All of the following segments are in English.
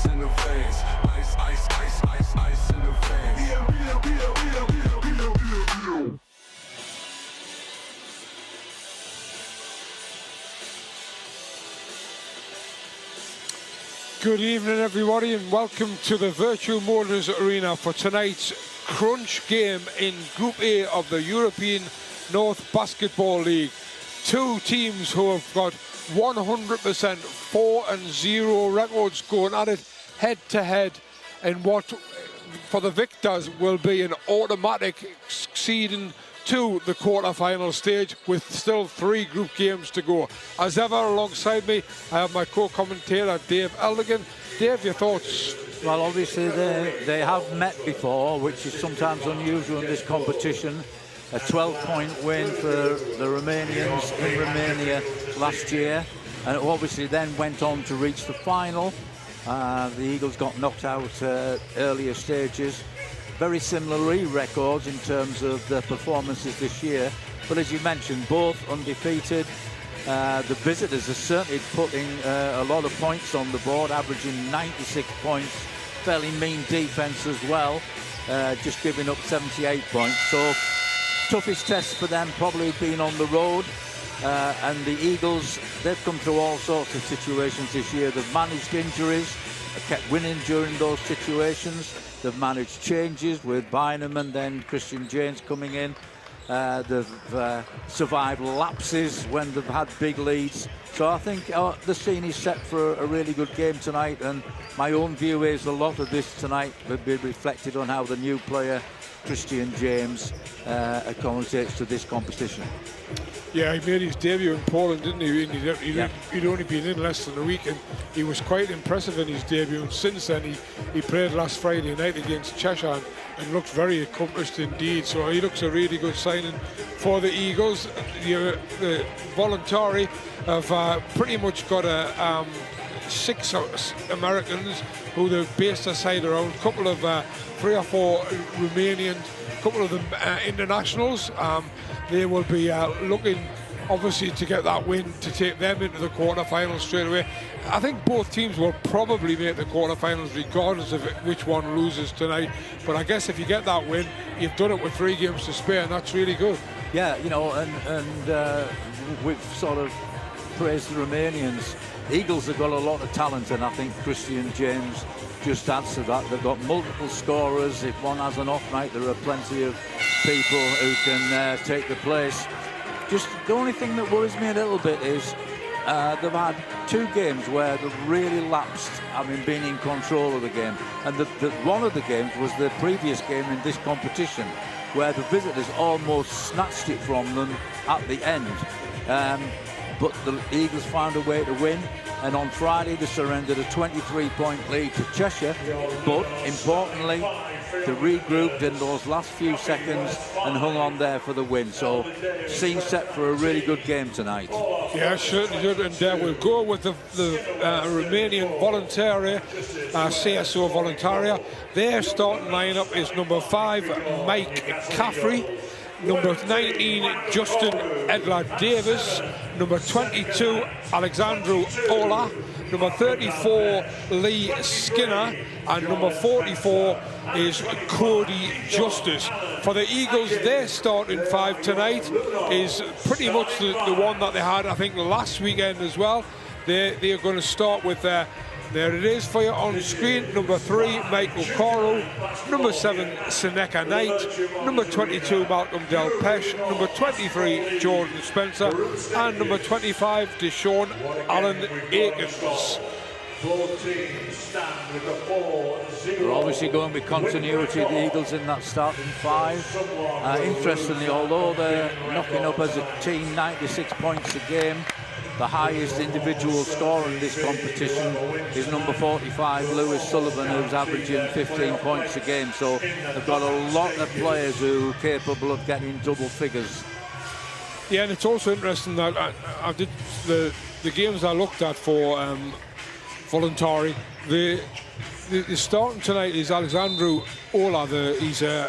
ice in the veins. Ice, ice, ice, ice, ice in the veins. Good evening, everybody, and welcome to the Virtual Motors Arena for tonight's crunch game in Group A of the European North Basketball League. Two teams who have got 100% 4-0 records going at it head-to-head in what, for the victors, will be an automatic seeding to the quarter-final stage with still 3 group games to go. As ever, alongside me, I have my co-commentator, Dave Eldigan. Dave, your thoughts? Well, obviously, they have met before, which is sometimes unusual in this competition. A 12-point win for the Romanians in Romania last year, and it obviously then went on to reach the final. The Eagles got knocked out earlier stages. Very similar records in terms of their performances this year, but as you mentioned, both undefeated. The visitors are certainly putting a lot of points on the board, averaging 96 points. Fairly mean defense as well, just giving up 78 points. So toughest test for them probably been on the road. And the Eagles, they've come through all sorts of situations this year. They've managed injuries, kept winning during those situations. They've managed changes with Bynum and then Christian James coming in. They've survived lapses when they've had big leads. So I think the scene is set for a really good game tonight, and my own view is a lot of this tonight will be reflected on how the new player, Christian James, accommodates to this competition. Yeah, he made his debut in Poland, didn't he? He'd only been in less than a week, and he was quite impressive in his debut. And since then, he played last Friday night against Cheshire and looked very accomplished indeed. So he looks a really good signing for the Eagles. The Voluntari have pretty much got 6 Americans who they've based their side around. A couple of 3 or 4 Romanian, a couple of them internationals. They will be looking, obviously, to get that win to take them into the quarterfinals straight away. I think both teams will probably make the quarterfinals regardless of which one loses tonight. But I guess if you get that win, you've done it with 3 games to spare, and that's really good. Yeah, you know, and we've sort of praised the Romanians. Eagles have got a lot of talent, and I think Christian James just adds to that. They've got multiple scorers. If one has an off night, there are plenty of people who can take the place. Just the only thing that worries me a little bit is they've had 2 games where they've really lapsed, being in control of the game. And one of the games was the previous game in this competition, where the visitors almost snatched it from them at the end. But the Eagles found a way to win, and on Friday they surrendered a 23-point lead to Cheshire, but importantly they regrouped in those last few seconds and hung on there for the win. So scene set for a really good game tonight. Yeah, certainly did, and we'll go with the Romanian Voluntari, CSO Voluntaria. Their starting lineup is number 5, Mike Caffrey, number 19, Justin Edler-Davis, number 22, Alexandru Ola, number 34, Lee Skinner, and number 44 is Cody Justice. For the Eagles, their starting 5 tonight is pretty much the one that they had, I think, last weekend as well. They are going to start with there it is for you on the screen. Number 3, Michael Coro. Number 7, Seneca Knight. Number 22, Malcolm Del Pesh. Number 23, Jordan Spencer. And number 25, Deshaun Allen Akins. We're obviously going with continuity of the Eagles in that starting 5. Interestingly, although they're knocking up as a team 96 points a game, the highest individual scorer in this competition is number 45, Lewis Sullivan, who's averaging 15 points a game. So they've got a lot of players who are capable of getting double figures. Yeah, and it's also interesting that I did the games I looked at for Voluntari. The starting tonight is Alexandru Ola. He's an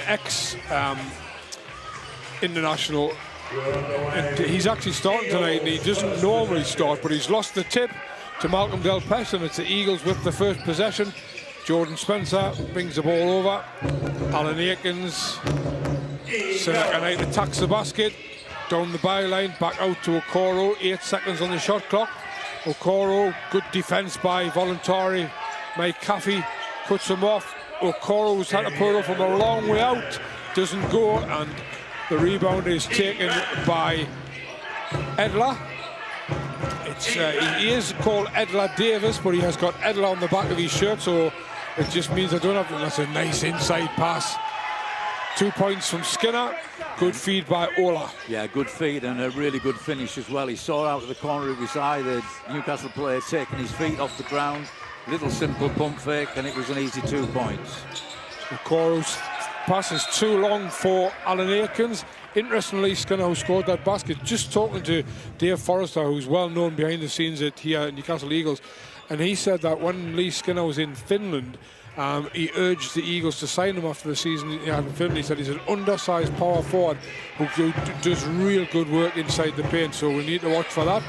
ex-international. And he's actually starting tonight, and he doesn't normally start, but he's lost the tip to Malcolm Delpesh, and it's the Eagles with the first possession. Jordan Spencer brings the ball over. Alan Aikens. Seneca Knight attacks the basket. Down the byline, back out to Okoro. 8 seconds on the shot clock. Okoro, good defence by Voluntari. Mike Caffey cuts him off. Okoro's had to put it from a long way out. Doesn't go, and the rebound is taken by Edler. He is called Edler Davis, but he has got Edler on the back of his shirt, so it just means I don't have to. That's a nice inside pass. 2 points from Skinner. Good feed by Ola. Yeah, good feed and a really good finish as well. He saw out of the corner of his eye the Newcastle player taking his feet off the ground. Little simple pump fake, and it was an easy 2 points. Okoro's pass is too long for Alan Aikens. Interestingly, Skinner, who scored that basket, just talking to Dave Forrester, who's well known behind the scenes at here Newcastle Eagles, and he said that when Lee Skinner was in Finland, he urged the Eagles to sign him after the season he had in Finland. He said he's an undersized power forward who does real good work inside the paint, so we need to watch for that.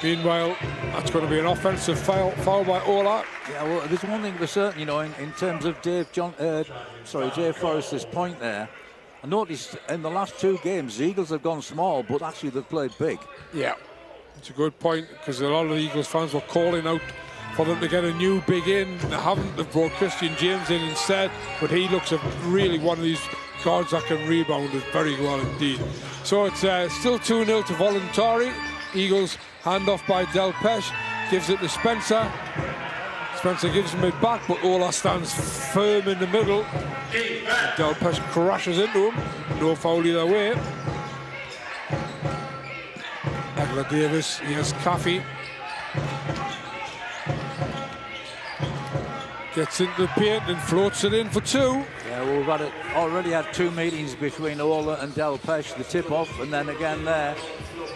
Meanwhile, that's going to be an offensive foul by Ola. Yeah, well, there's one thing for certain, you know, in terms of Dave Forrester's point there. I noticed in the last 2 games, the Eagles have gone small, but actually they've played big. Yeah, it's a good point, because a lot of the Eagles fans were calling out for them to get a new big in. They haven't. They've brought Christian James in instead, but he looks really one of these guards that can rebound it very well indeed. So it's still 2-0 to Voluntari. Eagles hand off by Delpesh, gives it to Spencer. Spencer gives him it back, but Ola stands firm in the middle. Delpesh crashes into him. No foul either way. Edler Davis, he has Caffey. Gets into the paint and floats it in for 2. Yeah, well, we've already had 2 meetings between Ola and Delpesh, the tip-off, and then again there,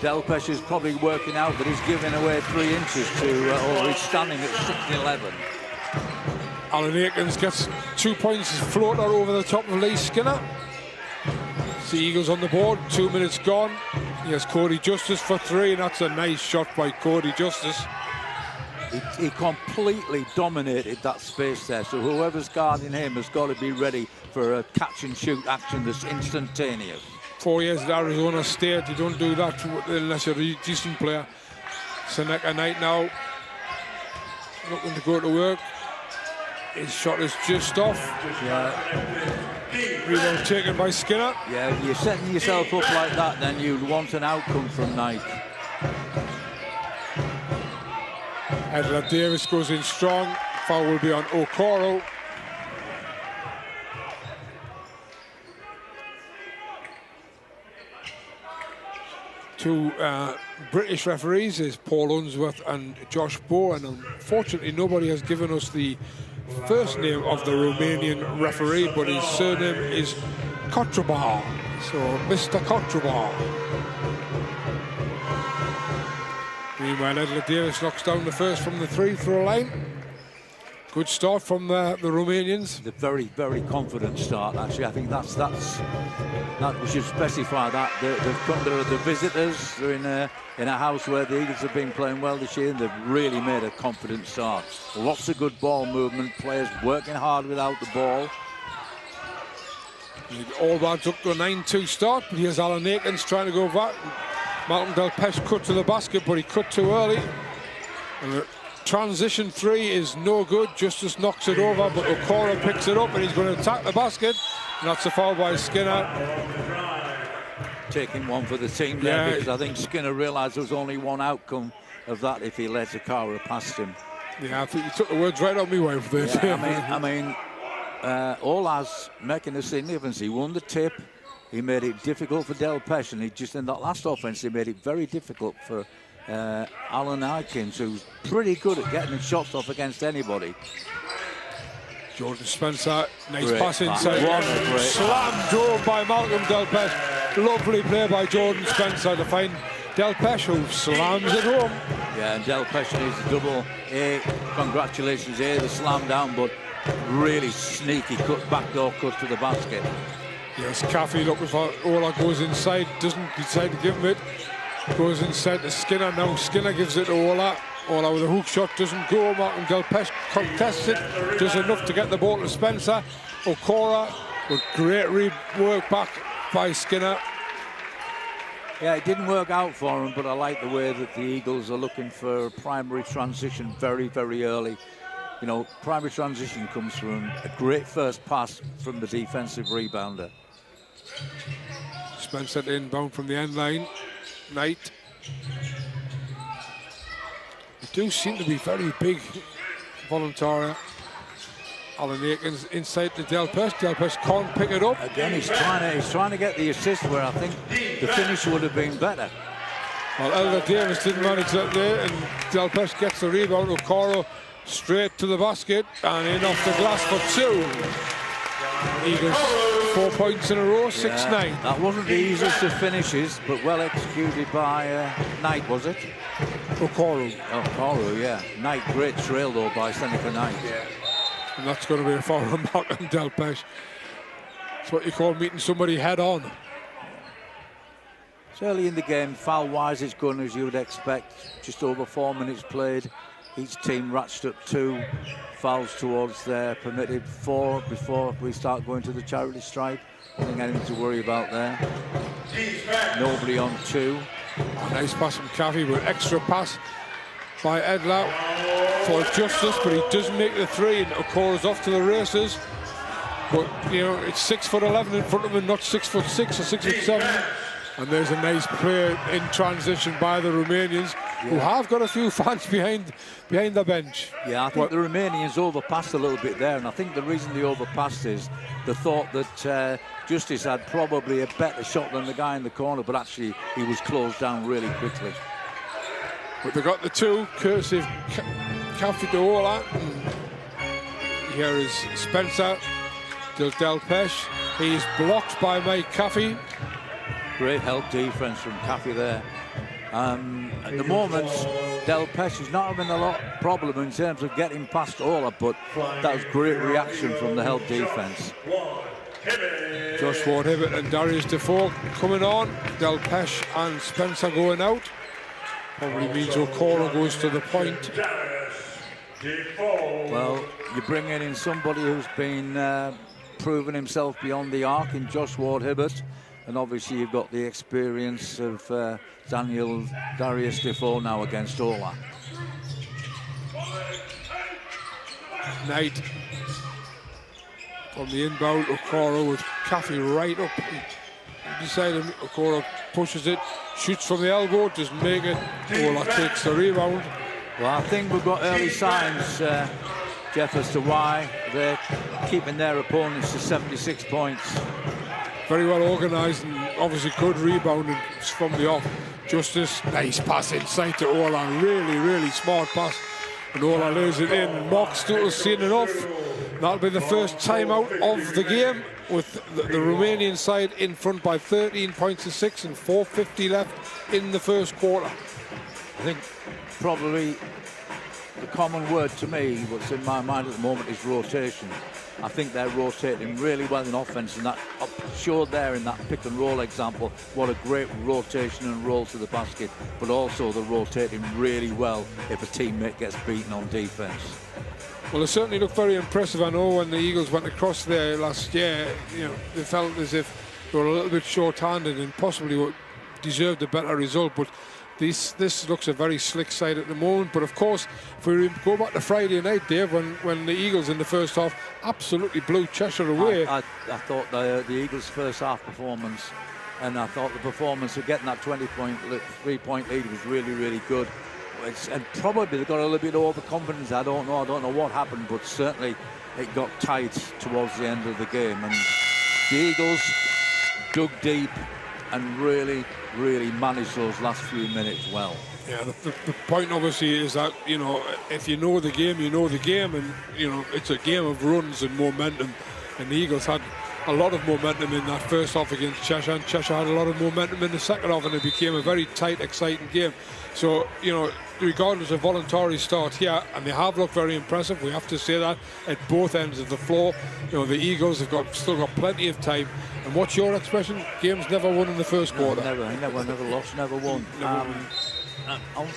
Delpesh is probably working out that he's giving away 3 inches to Ola. He's standing at 6'11". Alan Aikens gets 2 points, floater over the top of Lee Skinner. It's the Eagles on the board, 2 minutes gone. He has Cody Justice for 3, and that's a nice shot by Cody Justice. He completely dominated that space there, so whoever's guarding him has got to be ready for a catch-and-shoot action that's instantaneous. 4 years at Arizona State, you don't do that unless you're a decent player. Seneca Knight now looking to go to work. His shot is just off. Yeah. Rebound taken by Skinner. Yeah, if you're setting yourself up like that, then you'd want an outcome from Knight. Edler Davis goes in strong. Foul will be on Okoro. Two British referees is Paul Unsworth and Josh Bow, and unfortunately nobody has given us the first name of the Romanian referee, but his surname is Kotrabar. So Mr. Kotrabar. Meanwhile, Edler Davis knocks down the first from the 3-throw line. Good start from the Romanians. The very, very confident start, actually. I think that we should specify that. They're the visitors. They're in a house where the Eagles have been playing well this year, and they've really made a confident start. Lots of good ball movement, players working hard without the ball. All bad's up to a 9-2 start, but here's Alan Aikens trying to go back. Malcolm Delpesh cut to the basket, but he cut too early. And the transition 3 is no good. Justice knocks it over, but Okoro picks it up, and he's going to attack the basket. And that's a foul by Skinner. Taking one for the team there, because I think Skinner realised there was only one outcome of that if he let Okoro past him. Yeah, I think you took the words right out of my way for this. Yeah, I mean, Ola's making a significance. He won the tip. He made it difficult for Delpesh, and he just in that last offense, he made it very difficult for Alan Aikens, who's pretty good at getting shots off against anybody. Jordan Spencer, nice Great pass inside. Slammed home by Malcolm Delpesh. Lovely play by Jordan Spencer to find Delpesh, who slams it home. Yeah, and Delpesh needs a double A. Congratulations, A, the slam down, but really sneaky backdoor cut to the basket. Yes, Caffey looking for Ola, goes inside, doesn't decide to give him it. Goes inside to Skinner, now Skinner gives it to Ola. Ola with a hook shot doesn't go. Malcolm Delpesh contests it, does enough to get the ball to Spencer. Okora with great work back by Skinner. Yeah, it didn't work out for him, but I like the way that the Eagles are looking for primary transition very, very early. You know, primary transition comes from a great first pass from the defensive rebounder. Spencer inbound from the end line. Knight. They do seem to be very big, Voluntaria. Alan Aikens inside to Delpesh. Delpesh can't pick it up. Again, he's trying to get the assist where I think the finish would have been better. Well, Elder Davis didn't manage that there, and Delpesh gets the rebound. Okoro straight to the basket and in off the glass for 2. Eagles 4 points in a row, 6-9. That wasn't the easiest of finishes, but well executed by Knight, was it? Okoro. Okoro, yeah. Knight, great trail though by Seneca Knight. Yeah. And that's going to be a foul on Malcolm Delpesh. It's what you call meeting somebody head on. It's early in the game, foul-wise it's going as you would expect. Just over 4 minutes played. Each team ratcheted up 2 fouls towards their permitted 4 before we start going to the charity stripe. Nothing anything to worry about there. Nobody on 2. A nice pass from Caffey, but extra pass by Edler for justice, but he doesn't make the 3, and Okoro's off to the races. But, you know, it's 6'11" in front of him, not 6'6" or 6'7". And there's a nice play in transition by the Romanians, who have got a few fans behind the bench. Yeah, I think the Romanians overpassed a little bit there, and I think the reason they overpassed is the thought that Justice had probably a better shot than the guy in the corner, but actually he was closed down really quickly. But they got the 2, courtesy of Caffey to Ola. Here is Spencer Delpesh. He's blocked by Mike Caffey. Great help defense from Caffey there. At the moment, Delpesh is not having a lot of problem in terms of getting past Ola, but that was great reaction from the help defense. Josh Ward-Hibbert and Darius Defoe coming on. Delpesh and Spencer going out. Probably means Okoro goes to the point. Well, you're bringing in somebody who's been proven himself beyond the arc in Josh Ward-Hibbert, and obviously you've got the experience of Darius Defoe now against Ola. Knight from the inbound. Okoro with Caffey right up beside him. Okoro pushes it, shoots from the elbow, doesn't make it. Ola takes the rebound. Well, I think we've got early signs, Jeff, as to why they're keeping their opponents to 76 points. Very well organised and obviously good rebounding from the off. Justice, nice pass inside to Ola. Really, really smart pass. And Ola lays it in. And Mark Stuttle's seen enough. That'll be the first timeout of the game, with the Romanian side in front by 13 points to 6 and 4:50 left in the first quarter. I think probably the common word to me, what's in my mind at the moment, is rotation. I think they're rotating really well in offense, and that showed there in that pick and roll example what a great rotation and roll to the basket, but also they're rotating really well if a teammate gets beaten on defense. Well, it certainly looked very impressive. I know when the Eagles went across there last year, you know, they felt as if they were a little bit short-handed and possibly deserved a better result, but this looks a very slick side at the moment. But of course, if we go back to Friday night, Dave, when the Eagles in the first half absolutely blew Cheshire away. I thought the Eagles' first half performance, and I thought the performance of getting that 3-point lead was really, really good. And probably they got a little bit of overconfidence. I don't know what happened, but certainly it got tight towards the end of the game. And the Eagles dug deep and really, really managed those last few minutes well. Yeah, the point obviously is that, you know, if you know the game, you know the game, and, you know, it's a game of runs and momentum, and the Eagles had a lot of momentum in that first half against Cheshire, and Cheshire had a lot of momentum in the second half, and it became a very tight, exciting game. So, you know, regardless of Voluntari start here, and they have looked very impressive, we have to say that, at both ends of the floor. You know, the Eagles have still got plenty of time. And what's your expression? Games never won in the first quarter. Never lost, never won.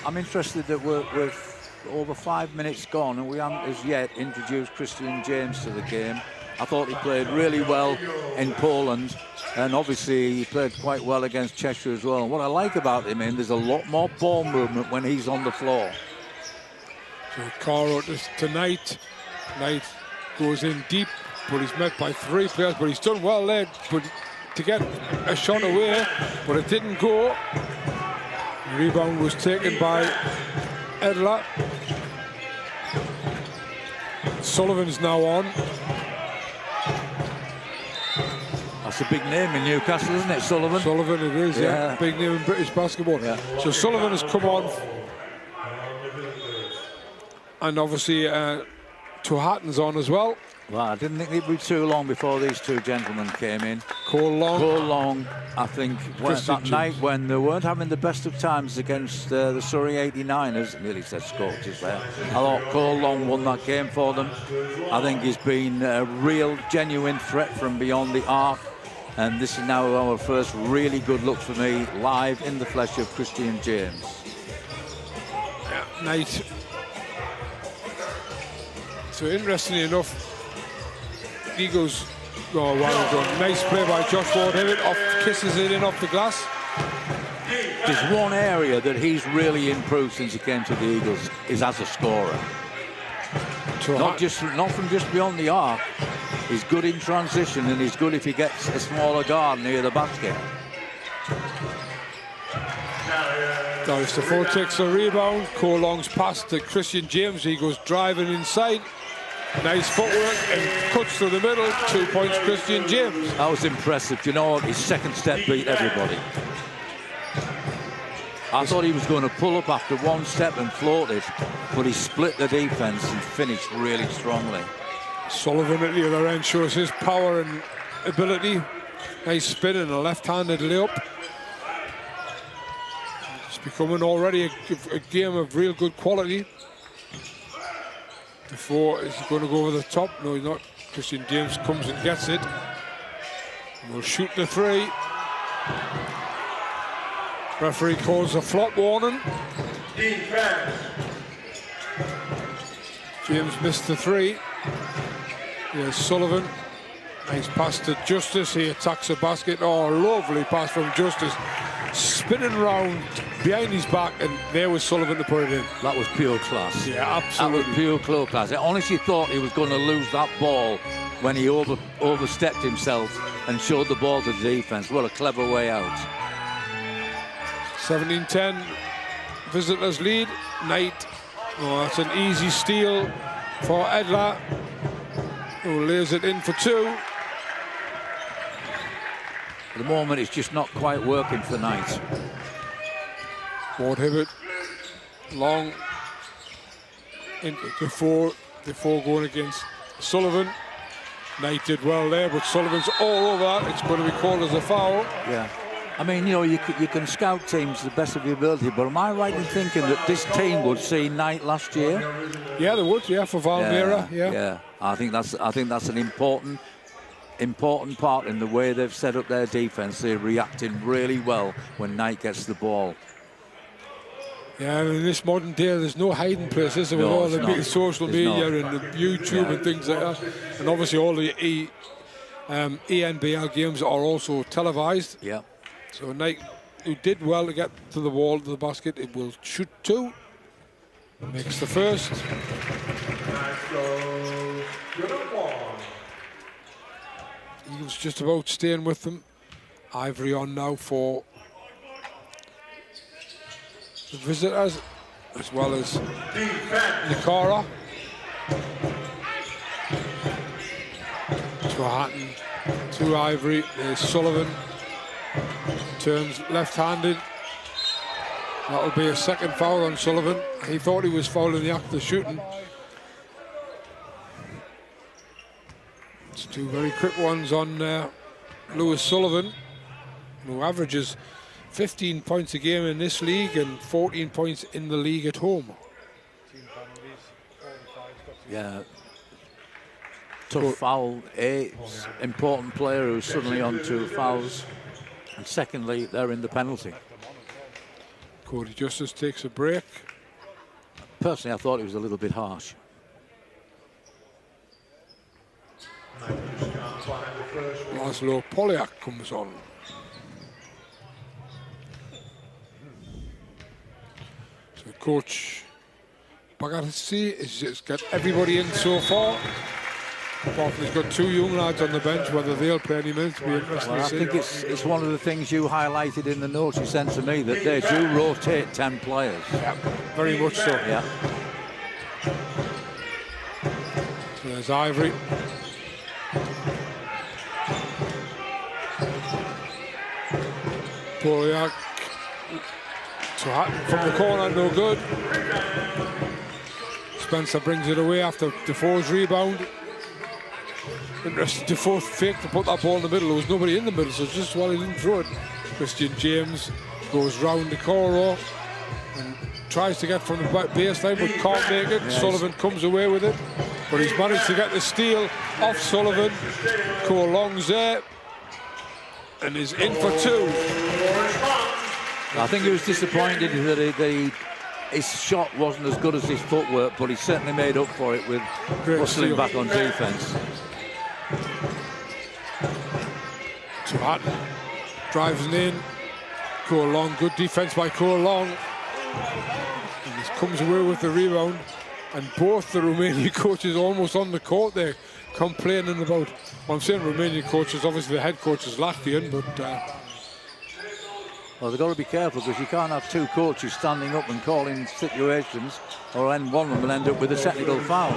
I'm interested that with over 5 minutes gone, and we haven't as yet introduced Christian James to the game. I thought he played really well in Poland, and obviously he played quite well against Cheshire as well. And what I like about him, there's a lot more ball movement when he's on the floor. So Caro tonight, Knight goes in deep, but he's met by 3 players, but he's done well there to get a shot away, but it didn't go. The rebound was taken by Edler. Sullivan's now on. That's a big name in Newcastle, isn't it, Sullivan? Sullivan it is, yeah. Big name in British basketball. Yeah. So Sullivan has come on. And obviously Tuhatton's on as well. Well, I didn't think it'd be too long before these 2 gentlemen came in. Cole Long, I think, that night when they weren't having the best of times against the Surrey 89ers, nearly said Scorchers there. I thought Cole Long won that game for them. I think he's been a real, genuine threat from beyond the arc. And this is now our first really good look for me, live in the flesh of Christian James. Yeah, Knight. So interestingly enough, Eagles, oh, well done. Nice play by Josh Ward-Hibbert, kisses it in off the glass. There's one area that he's really improved since he came to the Eagles, is as a scorer. Not from just beyond the arc. He's good in transition, and he's good if he gets a smaller guard near the basket. Darius Defoe takes the rebound. Cole Long's pass to Christian James. He goes driving inside. Nice footwork and cuts to the middle. 2 points, Christian James. That was impressive. You know what? His second step beat everybody. I thought he was going to pull up after 1 step and float it, but he split the defense and finished really strongly. Sullivan at the other end shows his power and ability. Nice spin and a left-handed layup. It's becoming already a game of real good quality. Defoe is going to go over the top. No, he's not. Christian James comes and gets it. And will shoot the 3. Referee calls a flop warning. James missed the 3. Here's Sullivan. Nice pass to Justice. He attacks the basket. Oh, lovely pass from Justice. Spinning round behind his back, and there was Sullivan to put it in. That was pure class. Yeah, absolutely. That was pure class. I honestly thought he was going to lose that ball when he overstepped himself and showed the ball to the defense. What a clever way out. 17-10, visitors lead. Knight, oh, that's an easy steal for Edler, who lays it in for 2. At the moment, it's just not quite working for Knight. Ward-Hibbert, Long, into Defoe going against Sullivan. Knight did well there, but Sullivan's all over that. It's going to be called as a foul. Yeah. I mean, you know, you can scout teams to the best of your ability, but am I right in thinking that this team would see Knight last year? Yeah, they would. Yeah, for Valmera. Yeah. I think that's an important part in the way they've set up their defense. They're reacting really well when Knight gets the ball. Yeah, in this modern day, there's no hiding places with all the big social media and the YouTube and things like that, and obviously all the ENBLeague games are also televised. Yeah. So Knight, who did well to get to the wall, to the basket, it will shoot 2. Makes the first. Eagles just about staying with them. Ivory on now for the visitors, as well as Nicara. To Hatton, to Ivory. There's Sullivan. Turns left-handed. That'll be a second foul on Sullivan. He thought he was fouling the act of shooting. It's 2 very quick ones on Lewis Sullivan, who averages 15 points a game in this league and 14 points in the league at home. Yeah. Tough foul. Important player who's suddenly on 2 fouls. And secondly, they're in the penalty. Cody Justice takes a break. Personally, I thought it was a little bit harsh. Laszlo Poliak comes on. So Coach Bagarsi has just got everybody in so far. Apart from he's got 2 young lads on the bench. Whether they'll play any minutes will be interesting to see. I think it's one of the things you highlighted in the notes you sent to me, that they do rotate 10 players. Yeah, very much so. Yeah. So there's Ivory. Poliak to Hatton from the corner, no good. Spencer brings it away after Defoe's rebound. Interesting, Defoe faked to put that ball in the middle. There was nobody in the middle, so just while he didn't throw it, Christian James goes round the corner and tries to get from the baseline, but can't make it. Yes. Sullivan comes away with it, but he's managed to get the steal off Sullivan. Cole Long's there and is in for 2. I think he was disappointed that his shot wasn't as good as his footwork, but he certainly made up for it with hustling back on defence. To Hatton, drives in. Cole Long, good defence by Cole Long. And he comes away with the rebound. And both the Romanian coaches almost on the court there, complaining about, well, I'm saying Romanian coaches, obviously the head coach is Latvian, but... Well, they've got to be careful, because you can't have 2 coaches standing up and calling situations, or then one of them will end up with a technical foul.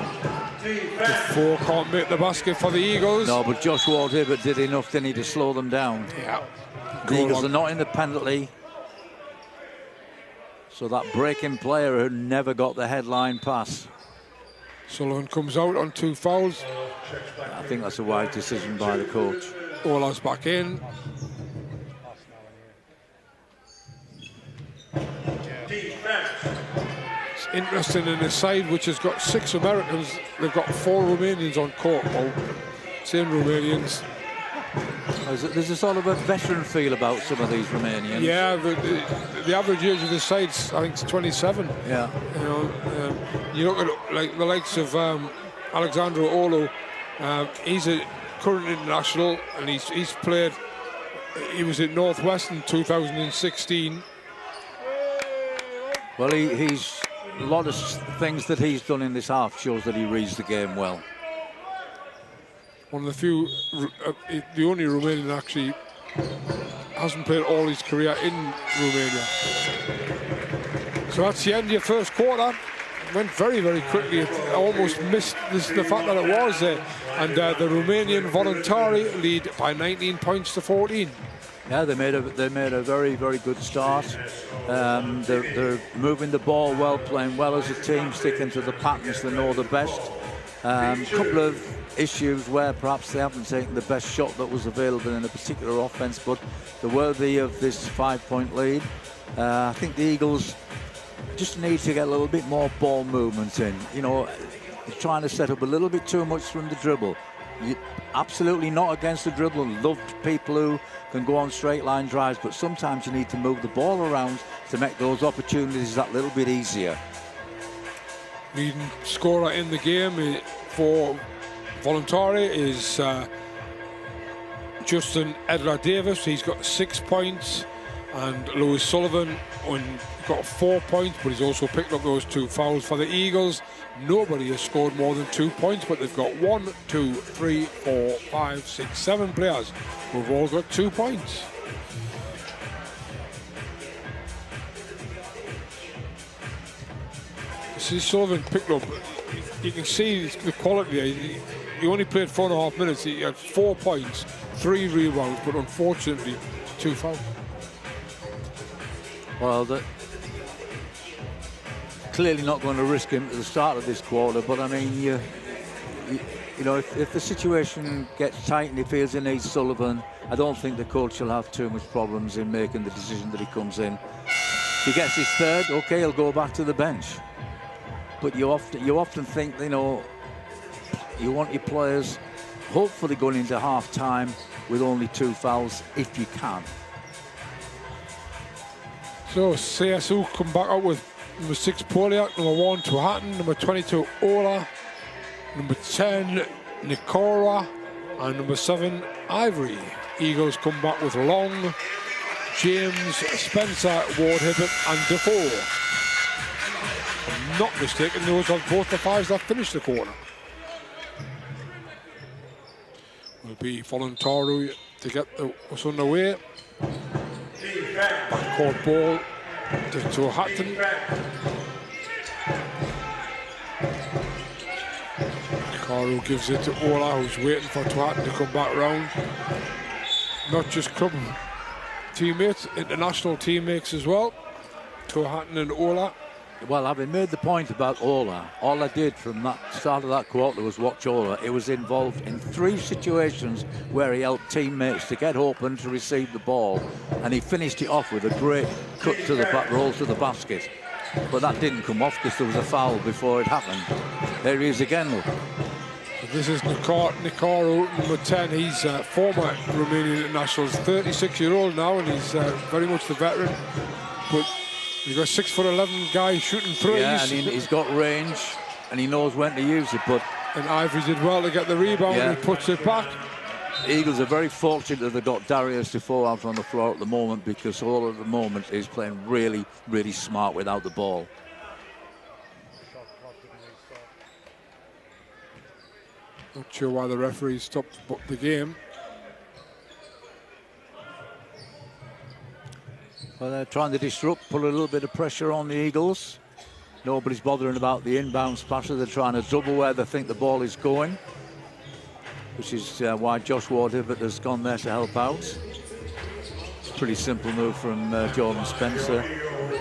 Defoe can't make the basket for the Eagles. No, but Josh Ward-Hibbert did enough, didn't he, to slow them down. Yeah. The Eagles are not in the penalty. So that breaking player who never got the headline pass. Sullivan comes out on 2 fouls. I think that's a wise decision by the coach. Ola's back in. It's interesting in the side, which has got 6 Americans, they've got 4 Romanians on court. Well, same Romanians. There's a sort of a veteran feel about some of these Romanians. Yeah, the average age of the sides, I think, is 27. Yeah. You know, you look at like the likes of Alexandru Olu. He's a current international, and he's played. He was at Northwest in 2016. Well, he's a lot of things that he's done in this half shows that he reads the game well. One of the few, the only Romanian actually hasn't played all his career in Romania. So that's the end of your first quarter. Went very, very quickly. It almost missed the fact that it was there. And the Romanian Voluntari lead by 19 points to 14. Yeah, they made a very, very good start. They're moving the ball well, playing well as a team, sticking to the patterns they know the best. Couple of issues where perhaps they haven't taken the best shot that was available in a particular offense, but they're worthy of this 5-point lead. I think the Eagles just need to get a little bit more ball movement in. You know, trying to set up a little bit too much from the dribble. Absolutely not against the dribble. Loved people who can go on straight line drives, but sometimes you need to move the ball around to make those opportunities that little bit easier. Leading scorer in the game for Voluntari is Justin Edler Davis. He's got 6 points, and Lewis Sullivan got 4 points, but he's also picked up those 2 fouls. For the Eagles, nobody has scored more than 2 points, but they've got 1, 2, 3, 4, 5, 6, 7 players who've all got 2 points. See, Sullivan picked up, you can see the quality there. He only played 4.5 minutes. He had 4 points, 3 rebounds, but unfortunately 2 fouls. Well, clearly not going to risk him at the start of this quarter, but I mean, you know, if the situation gets tight and he feels he needs Sullivan, I don't think the coach will have too much problems in making the decision that he comes in. If he gets his 3rd, okay, he'll go back to the bench. But you often think, you know, you want your players hopefully going into half-time with only 2 fouls if you can. So CSO come back out with number 6 Poliak, number 1 Tuhattan, number 22 Ola, number 10 Nikora, and number 7 Ivory. Eagles come back with Long, James, Spencer, Ward Hibbert and Defoe. I'm not mistaken, those are both the 5s that finished the quarter. Will be Voluntari to get us underway. Backcourt ball to Tuhattan. Karu gives it to Ola, who's waiting for Tuhattan to come back round. Not just club teammates, international teammates as well. Tuhattan and Ola. Well, having made the point about Ola, all I did from that start of that quarter was watch Ola. He was involved in 3 situations where he helped teammates to get open to receive the ball, and he finished it off with a great cut to the back, roll to the basket. But that didn't come off because there was a foul before it happened. There he is again, look. This is Nikoro, number 10. He's a former Romanian international, 36-year-old now, and he's very much the veteran. But you've got a 6'11" guy shooting threes. Yeah, and he's got range, and he knows when to use it. But Ivory did well to get the rebound, and he puts it back. Eagles are very fortunate that they've got Darius Defoe out on the floor at the moment, because all at the moment is playing really, really smart without the ball. Not sure why the referee stopped the game. Well, they're trying to disrupt, put a little bit of pressure on the Eagles. Nobody's bothering about the inbounds passer. They're trying to double where they think the ball is going, which is why Josh Ward-Hibbert has gone there to help out. Pretty simple move from Jordan Spencer.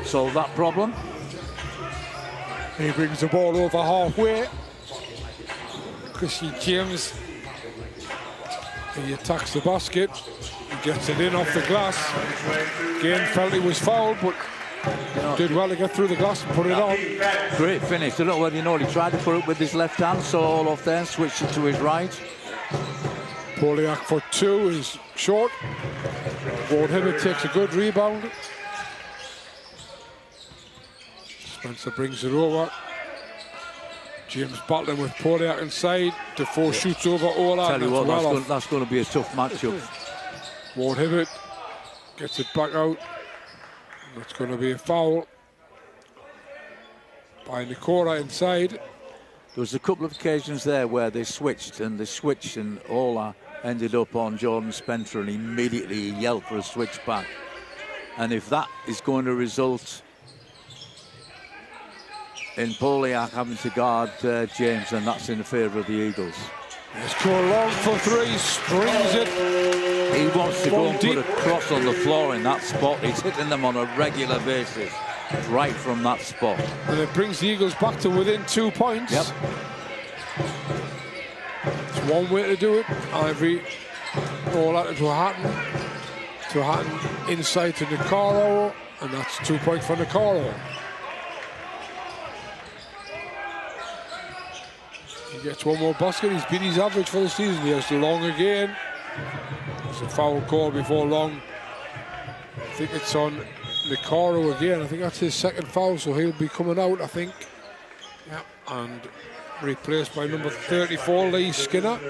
Solve that problem. He brings the ball over halfway. Christian James, he attacks the basket. He gets it in off the glass. Again, felt he was fouled, but did well to get through the glass and put it on. Great finish. I don't know whether you know it. He tried to put it with his left hand, so all off there, switched it to his right. Poliak for 2 is short. Ward-Hibbert takes a good rebound. Spencer brings it over. James battling with Poliak inside. Defoe shoots over Ola. Tell you what, that's going to be a tough matchup. Ward-Hibbert gets it back out. That's going to be a foul by Nikora inside. There was a couple of occasions there where they switched, and Ola ended up on Jordan Spencer, and immediately he yelled for a switch back. And if that is going to result in Poliak having to guard James, then that's in favour of the Eagles. Let's go long for 3, springs it. He wants to go and put a cross on the floor in that spot. He's hitting them on a regular basis, right from that spot. And it brings the Eagles back to within 2 points. Yep. It's one way to do it. Ivory, all out to Tuhattan. Tuhattan inside to Nikoro, and that's 2 points for Nikoro. He gets one more basket. He's beat his average for the season. He has the Long again. There's a foul call before Long. I think it's on Nikoro again. I think that's his 2nd foul, so he'll be coming out, I think. Yeah, and replaced by number 34, Lee Skinner.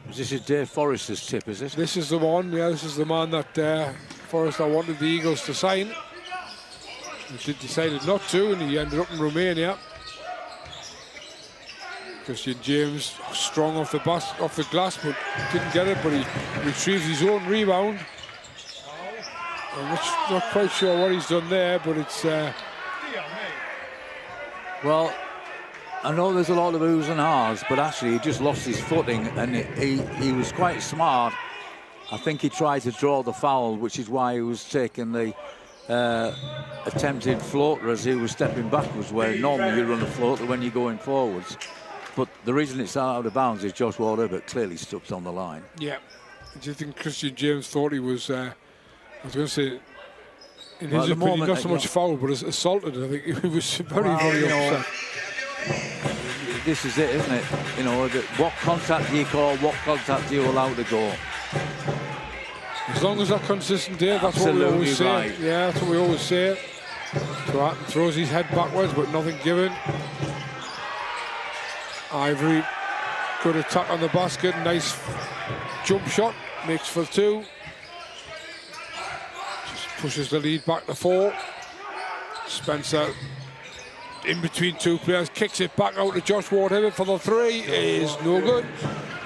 This is Dave Forrester's tip, is it? This is the one, yeah, this is the man that Forrester wanted the Eagles to sign. He decided not to, and he ended up in Romania. Christian James strong off the glass, but didn't get it, but he retrieves his own rebound. I'm not quite sure what he's done there, but it's... Well, I know there's a lot of oohs and ahs, but actually he just lost his footing, and he was quite smart. I think he tried to draw the foul, which is why he was taking the attempted floater as he was stepping backwards, where normally you run a floater when you're going forwards. But the reason it's out of bounds is Josh Ward-Hibbert clearly stuck on the line. Yeah. Do you think Christian James thought he was, I was going to say, in his opinion, not so much foul, but assaulted? I think he was very upset. This is it, isn't it? You know, what contact do you call, what contact do you allow to go? As long as they're consistent there, that's what we always say. Right. Yeah, that's what we always say. So Hatton throws his head backwards, but nothing given. Ivory, good attack on the basket, nice jump shot, makes for 2. Just pushes the lead back to 4. Spencer in between 2 players, kicks it back out to Josh Ward-Hibbert for the 3, is no good.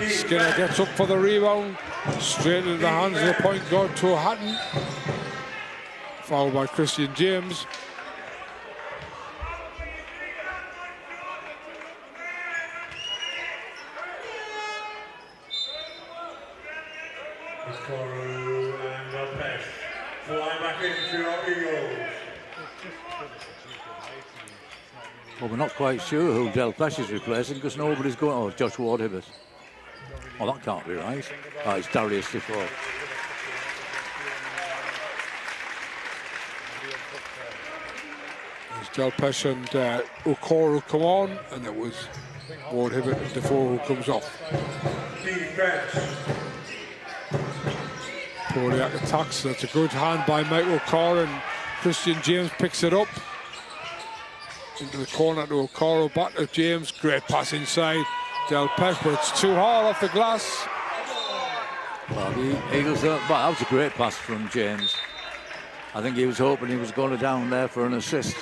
Skinner gets up for the rebound, straight into the hands of the point guard, to Hatton. Fouled by Christian James. Well, we're not quite sure who Del Pesh is replacing because nobody's going. Oh, Josh Ward-Hibbert. Oh, that can't be right. Oh, it's Darius Defoe. Del Pesh and Okoro come on, and it was Ward-Hibbert and Defoe who comes off. Poliak attacks. That's a good hand by Michael Okoro, and Christian James picks it up. Into the corner to Okoro, back to James. Great pass inside. Del Pesh, but it's too hard off the glass. Well, the Eagles, that was a great pass from James. I think he was hoping he was going down there for an assist.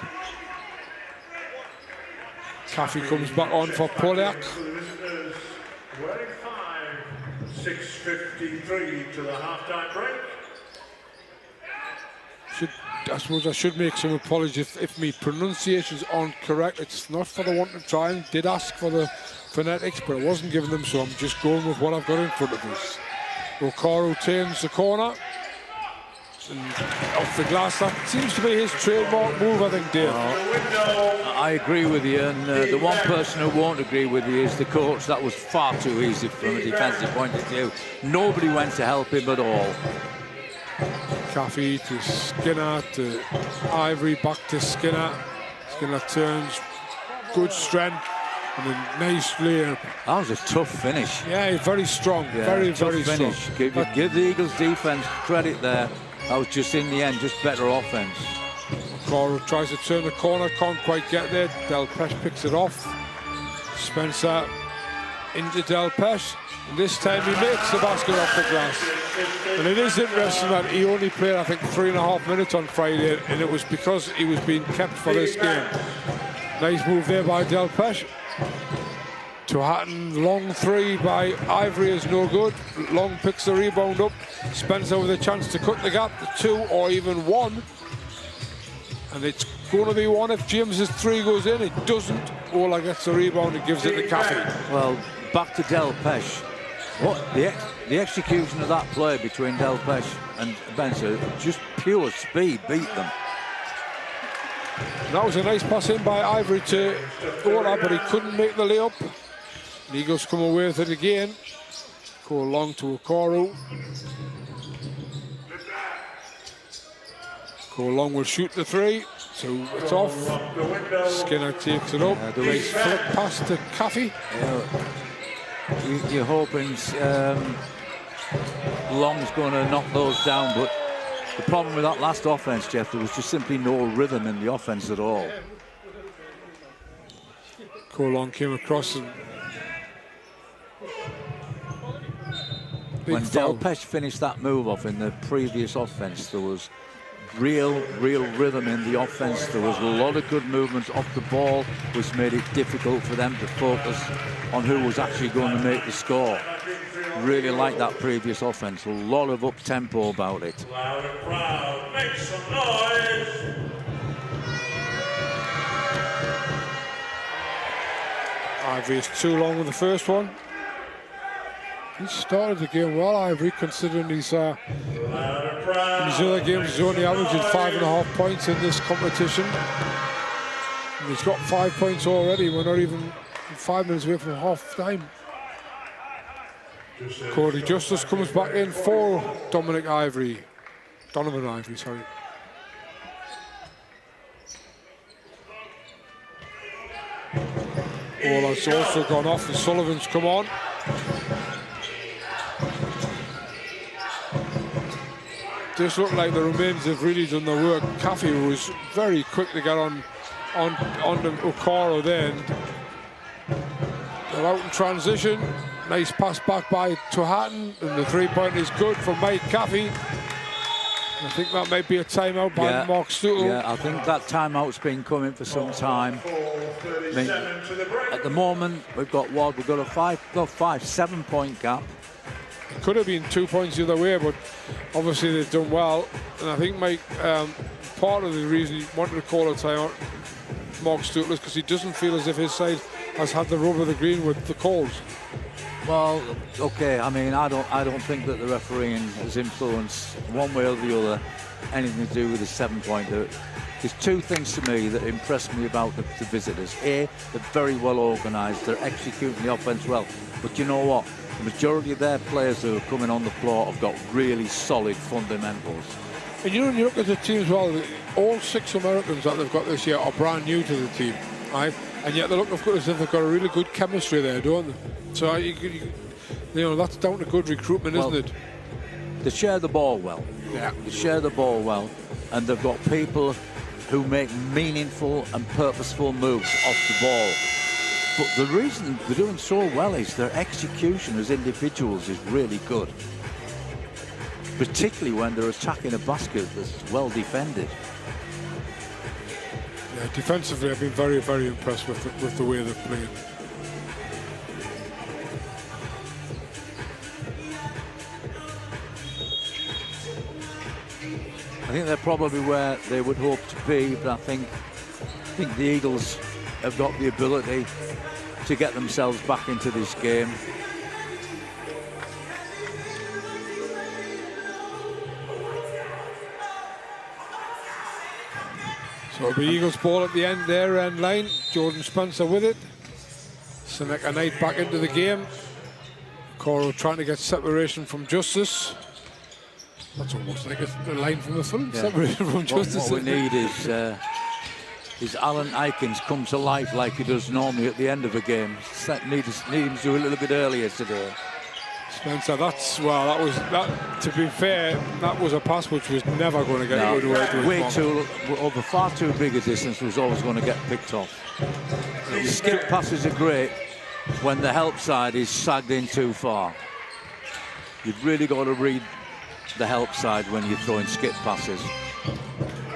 Caffey comes back on for Poliak. 6:53 to the halftime break. I suppose I should make some apologies if my pronunciations aren't correct. It's not for the want of trying. Did ask for the phonetics, but I wasn't giving them, so I'm just going with what I've got in front of us. Okoro turns the corner. And off the glass, that seems to be his trademark move, I think, Dave. I agree with you, and the one person who won't agree with you is the coach. That was far too easy from a defensive point of view. Nobody went to help him at all. Caffey to Skinner to Ivory, back to Skinner. Skinner turns, good strength, and a nice layup. That was a tough finish. Yeah, very strong, very finish. strong. Give the Eagles defense credit there. That was just in the end, just better offense. Okoro tries to turn the corner, can't quite get there. Del Pesh picks it off. Spencer into Del Pesh. And this time he makes the basket off the glass. And it is interesting that he only played, I think, 3.5 minutes on Friday, and it was because he was being kept for this game. Nice move there by Del Pesh. To Hatton, long 3 by Ivory is no good. Long picks the rebound up. Spencer with a chance to cut the gap to 2 or even 1. And it's going to be 1 if James's 3 goes in. It doesn't. Ola gets the rebound and gives it to Caffey. Well, back to Del Pesh. What the execution of that play between Del Pesh and Spencer, just pure speed beat them. That was a nice pass in by Ivory to Ola, but he couldn't make the layup. The Eagles come away with it again. Go long to Okoro. Go long will shoot the 3. So it's off. Skinner takes it up. Nice flip pass to Caffey. You're hoping Long's going to knock those down, but the problem with that last offense, Jeff, there was just simply no rhythm in the offense at all. Long came across and when Del Pesh finished that move off in the previous offense, there was real rhythm in the offense. There was a lot of good movements off the ball, which made it difficult for them to focus on who was actually going to make the score. Really like that previous offense. A lot of up-tempo about it. Loud and proud, make some noise. Ivory is too long with the first one. He started the game well, Ivory, considering his other games he's only averaging 5.5 points in this competition. And he's got 5 points already. We're not even 5 minutes away from half time. Cody Justice comes back in for Donovan Ivory, sorry. Ola's also gone off and Sullivan's come on. just looked like the Remains have really done the work. Caffey was very quick to get on the Okoro there. And they're out in transition. Nice pass back by Tuhatton, and the three-point is good for Mike Caffey. I think that might be a timeout by Mark Stuttle. Yeah, I think that timeout's been coming for some time. I mean, at the moment, we've got what? We've got a 7-point gap. It could have been 2 points the other way, but obviously they've done well. And I think Mike, part of the reason he wanted to call a timeout, Mark Stuttle, is because he doesn't feel as if his side has had the rub of the green with the calls. Well, okay. I mean, I don't think that the refereeing has influenced one way or the other anything to do with the 7-point. There's two things to me that impress me about the visitors. A, they're very well organised. They're executing the offence well. But you know what? The majority of their players who are coming on the floor have got really solid fundamentals. And you know, when you look at the team as well, all 6 Americans that they've got this year are brand new to the team, right? And yet they look as if they've got a really good chemistry there, don't they? So, you know, that's down to good recruitment, isn't it? They share the ball well. Yeah. They share the ball well. And they've got people who make meaningful and purposeful moves off the ball. But the reason they're doing so well is their execution as individuals is really good. Particularly when they're attacking a basket that's well defended. Yeah, defensively, I've been very, very impressed with the way they've played. I think they're probably where they would hope to be, but I think the Eagles have got the ability to get themselves back into this game. So it'll be Eagles ball at the end there, end line. Jordan Spencer with it. Seneca Knight back into the game. Coro trying to get separation from Justice. That's almost like a line from the film. Yeah. Separation from Justice. What we need is Alan Aikens come to life like he does normally at the end of a game. Need him to do a little bit earlier today. Spencer, to be fair, that was a pass which was never going to get over far too big a distance, was always going to get picked off. Skip passes are great when the help side is sagged in too far. You've really got to read the help side when you're throwing skip passes.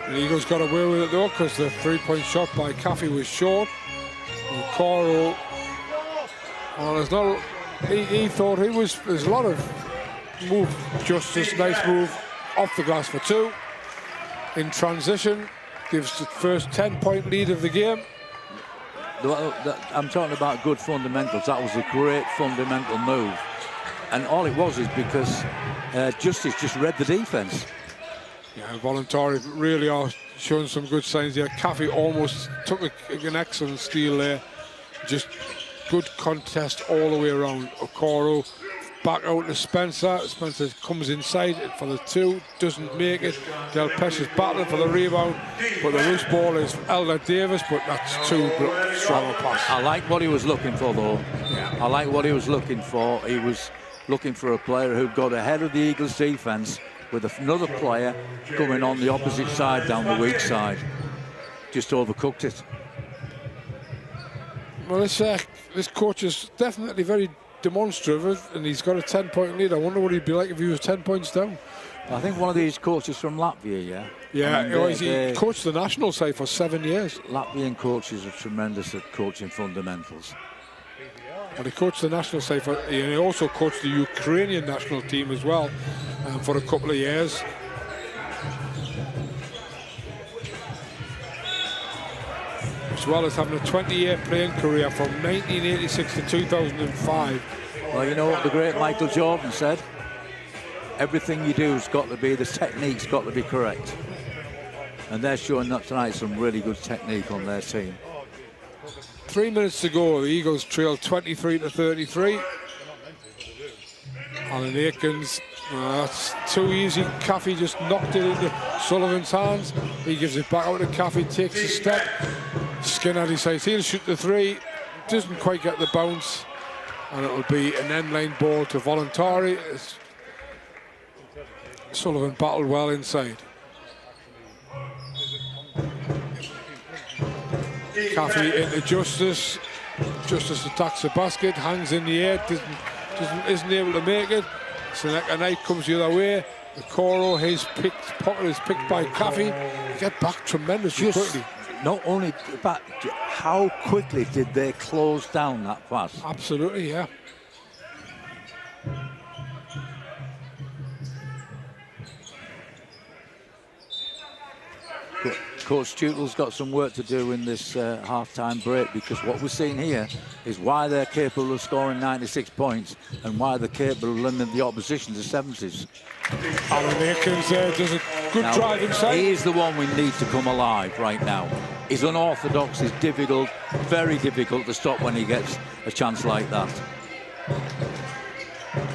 The Eagles got away with it though, because the three-point shot by Caffey was short. And Coro, well, there's no. He thought there's a lot of move, Justice, nice move off the glass for 2. In transition, gives the first 10-point lead of the game. I'm talking about good fundamentals. That was a great fundamental move. And all it was is because Justice just read the defense. Yeah, Voluntari really are showing some good signs there. Caffey almost took an excellent steal there. Just good contest all the way around. Okoro back out to Spencer. Spencer comes inside for the 2, doesn't make it. Del Pesh is battling for the rebound, but the loose ball is Elder Davis, but that's too strong a pass. I like what he was looking for, though. Yeah. I like what he was looking for. He was looking for a player who got ahead of the Eagles' defense with another player coming on the opposite side, down the weak side. Just overcooked it. Well, this coach is definitely very demonstrative, and he's got a 10-point lead. I wonder what he'd be like if he was 10 points down. I think one of these coaches from Latvia, yeah? Yeah, I mean, he coached the national side for 7 years. Latvian coaches are tremendous at coaching fundamentals. And he coached the national side and he also coached the Ukrainian national team as well for a couple of years. As well as having a 20-year playing career from 1986 to 2005. Well, you know what the great Michael Jordan said? Everything you do has got to be, the technique's got to be correct. And they're showing that tonight some really good technique on their team. 3 minutes to go. The Eagles trail 23-33. Alan Aikens, that's too easy. Caffey just knocked it into Sullivan's hands. He gives it back out to Caffey, takes a step. Skinner decides he'll shoot the 3. Doesn't quite get the bounce. And it'll be an end line ball to Voluntari. Sullivan battled well inside. Caffey into Justice. Justice attacks the basket, hangs in the air, isn't able to make it. Seneca Knight comes the other way. The Coro, his pocket is picked by Caffey. Get back tremendously quickly. Not only, but how quickly did they close down that pass? Absolutely, yeah. Coach Tutel's got some work to do in this half-time break, because what we're seeing here is why they're capable of scoring 96 points and why they're capable of limiting the opposition to 70s. Alan Akins does a good drive inside. He is the one we need to come alive right now. He's unorthodox, he's difficult, very difficult to stop when he gets a chance like that.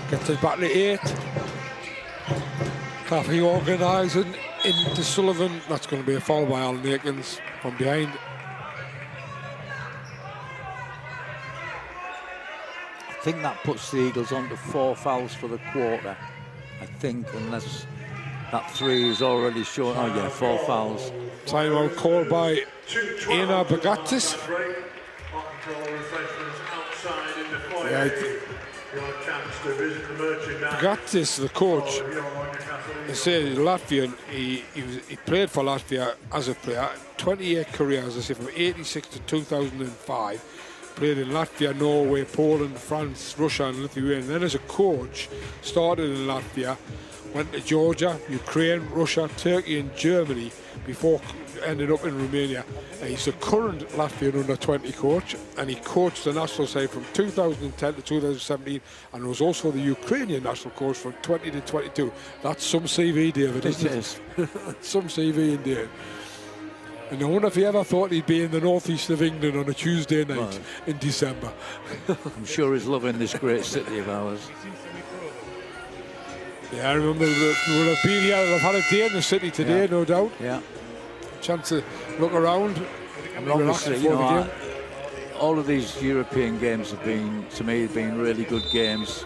Gets it back to 8. Caffey organising into Sullivan. That's going to be a foul by Alan Akins from behind. I think that puts the Eagles on to 4 fouls for the quarter. I think, unless that 3 is already shown. Oh yeah, 4 fouls. Timeout called by Ina Bagatis. Bagatis, the coach, they say Latvian. He played for Latvia as a player. 20-year career, as I say, from 86 to 2005. Played in Latvia, Norway, Poland, France, Russia and Lithuania. And then as a coach, started in Latvia, went to Georgia, Ukraine, Russia, Turkey and Germany before ended up in Romania. He's the current Latvian under-20 coach, and he coached the national side from 2010 to 2017 and was also the Ukrainian national coach from 20 to 22. That's some CV, David, isn't it? Some CV indeed. And I wonder if he ever thought he'd be in the northeast of England on a Tuesday night in December. I'm sure he's loving this great city of ours. Yeah, I remember we'll have been here, they've had a day in the city today, no doubt. Yeah. Chance to look around and relax obviously, before the game. All of these European games have been, to me, really good games.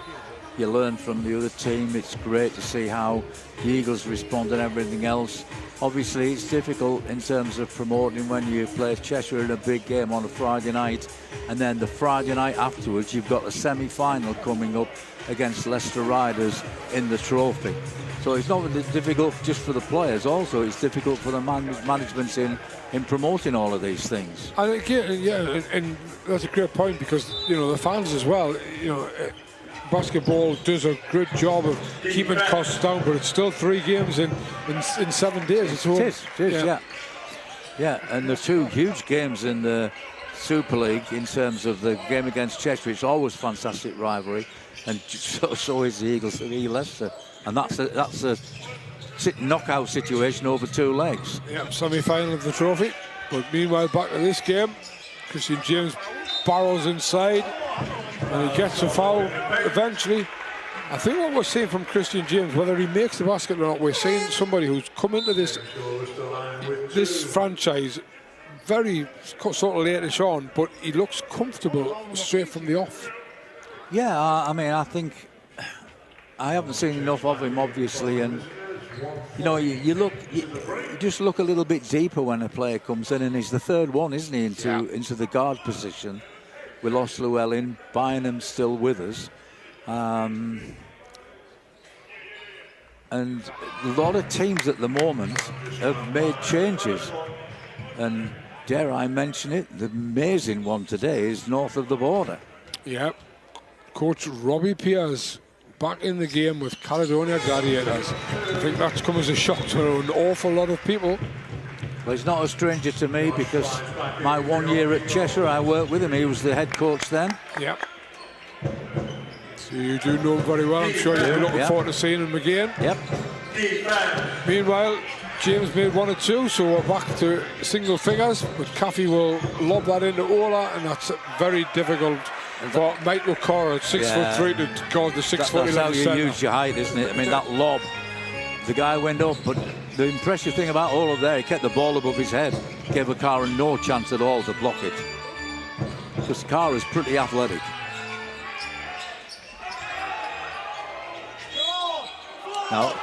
You learn from the other team. It's great to see how the Eagles respond and everything else. Obviously, it's difficult in terms of promoting when you play Cheshire in a big game on a Friday night, and then the Friday night afterwards, you've got a semi-final coming up against Leicester Riders in the trophy. So it's not difficult just for the players, also it's difficult for the management in promoting all of these things. I think, yeah, and that's a great point, because, you know, the fans as well, you know, basketball does a good job of keeping costs down, but it's still 3 games in 7 days. It is, yeah. And the 2 huge games in the Super League in terms of the game against Cheshire. It's always fantastic rivalry, and so is the Eagles and Leicester, and that's a knockout situation over 2 legs. Yeah, semi-final of the trophy. But meanwhile, back to this game, Christian James barrels inside, and he gets a foul eventually. I think what we're seeing from Christian James, whether he makes the basket or not, we're seeing somebody who's come into this franchise very sort of late on, but he looks comfortable straight from the off. Yeah, I mean, I think I haven't seen enough of him, obviously, and you know, you just look a little bit deeper when a player comes in, and he's the 3rd one, isn't he, into the guard position. We lost Llewellyn, Bynum's still with us, and a lot of teams at the moment have made changes, and dare I mention it, the amazing one today is north of the border. Yeah, Coach Robbie Pierce back in the game with Caledonia Gladiators. I think that's come as a shock to an awful lot of people. Well, he's not a stranger to me, because my 1 year at Cheshire, I worked with him. He was the head coach then. Yeah. So you do know him very well. I'm sure you're looking forward to seeing him again. Yep. Meanwhile, James made 1 or 2, so we're back to single figures. But Caffey will lob that into Ola, and that's very difficult for Michael Cora at 6'3" to guard the 6'11" That's how you centre. use your height, isn't it? I mean, that lob, the guy went up, but the impressive thing about all of there, he kept the ball above his head, gave Akara no chance at all to block it, because Akara's pretty athletic. Now,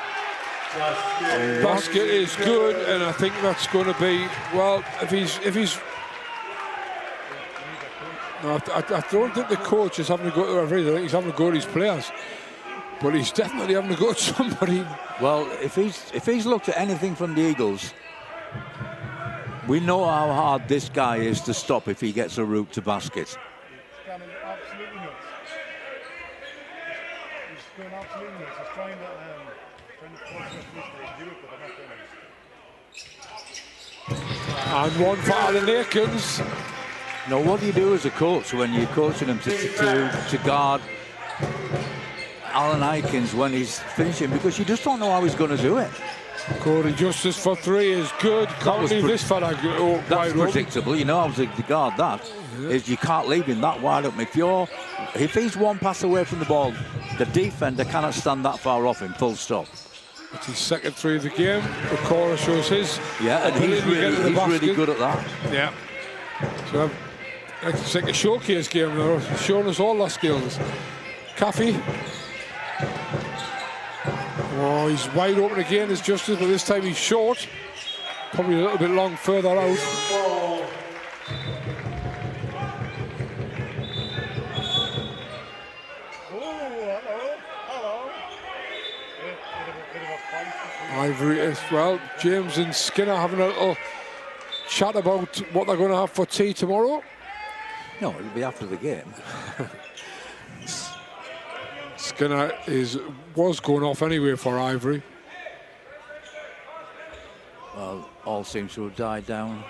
Basket is good, and I think that's going to be, well, if he's. No, I don't think the coach is having to go to everything. I think he's having to go to his players, but he's definitely having to go to somebody. Well, if he's looked at anything from the Eagles, we know how hard this guy is to stop if he gets a route to basket. Absolutely nuts. He's going absolutely nuts. He's trying to force us to do it, but they're not doing it. And one for Alan Akins. Now, what do you do as a coach when you're coaching him to guard Alan Aikens when he's finishing? Because you just don't know how he's going to do it. Cody Justice for three is good. Can't leave this fella That's predictable. You know how to guard that. Is you can't leave him that wide open. If he's one pass away from the ball, the defender cannot stand that far off him. Full stop. It's his second three of the game. Okora shows his. Yeah, and he's really good at that. Yeah. So it's like a showcase game. They're showing us all their skills. Caffey. Oh, he's wide open again as Justice, but this time he's short. Probably a little bit long further out. Ivory as well. James and Skinner having a little chat about what they're going to have for tea tomorrow. No, it'll be after the game. Skinner was going off anyway for Ivory. Well, all seems to have died down.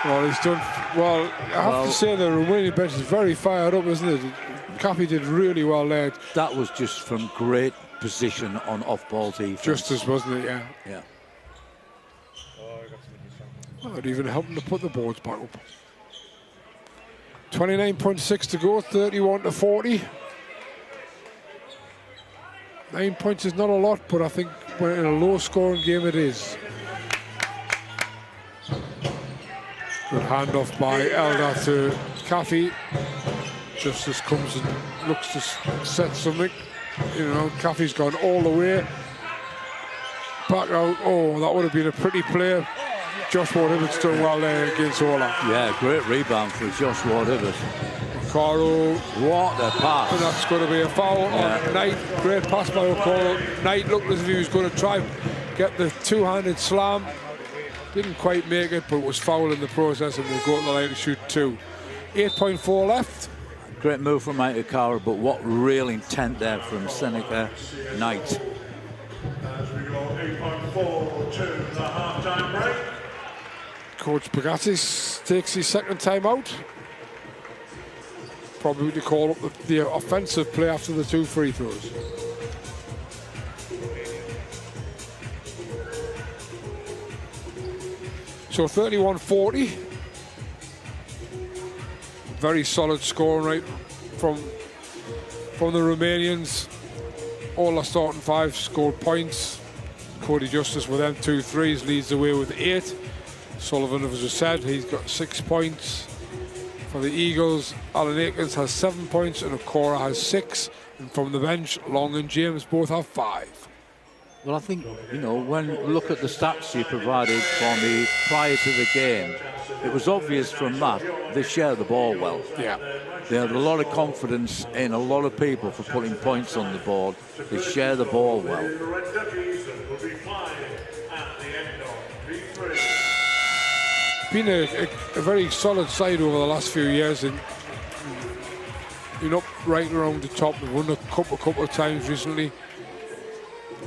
Well, he's done well. I have to say the Romanian bench is very fired up, isn't it? Cappy did really well there. That was just from great position on off-ball defense. Justice, wasn't it? Yeah. Yeah. Well, it even helped him to put the boards back up. 29.6 to go, 31-40. 9 points is not a lot, but I think when in a low-scoring game it is. Good handoff by Elder to Caffey. Justice comes and looks to set something. You know, Caffey's gone all the way. Back out. Oh, that would have been a pretty play. Josh Ward-Hibbert's done well there against Ola. Yeah, great rebound for Josh Ward-Hibbert. Okoro. What a pass. And that's going to be a foul on Knight. Great pass by Okoro. Knight looked as if he was going to try get the two-handed slam. Didn't quite make it, but was foul in the process, and we'll go to the line to shoot two. 8.4 left. Great move from Mike Okoro, but what real intent there from Seneca Knight. As we go 8.4 to the half-time break. Coach Pagatis takes his second time out. Probably to call up the offensive play after the two free throws. So 31-40. Very solid scoring rate from the Romanians. All their starting five scored points. Cody Justice with them 2 threes leads the way with 8. Sullivan, as I said, he's got 6 points. For the Eagles, Alan Akins has 7 points and Okora has 6. And from the bench, Long and James both have 5. Well, I think, you know, when we look at the stats you provided for me prior to the game, it was obvious from that they share the ball well. Yeah. They have a lot of confidence in a lot of people for putting points on the board. They share the ball well. The Red Duckies will be flying at the end of V3. Been a very solid side over the last few years, and you know, right around the top. They've won a couple of times recently.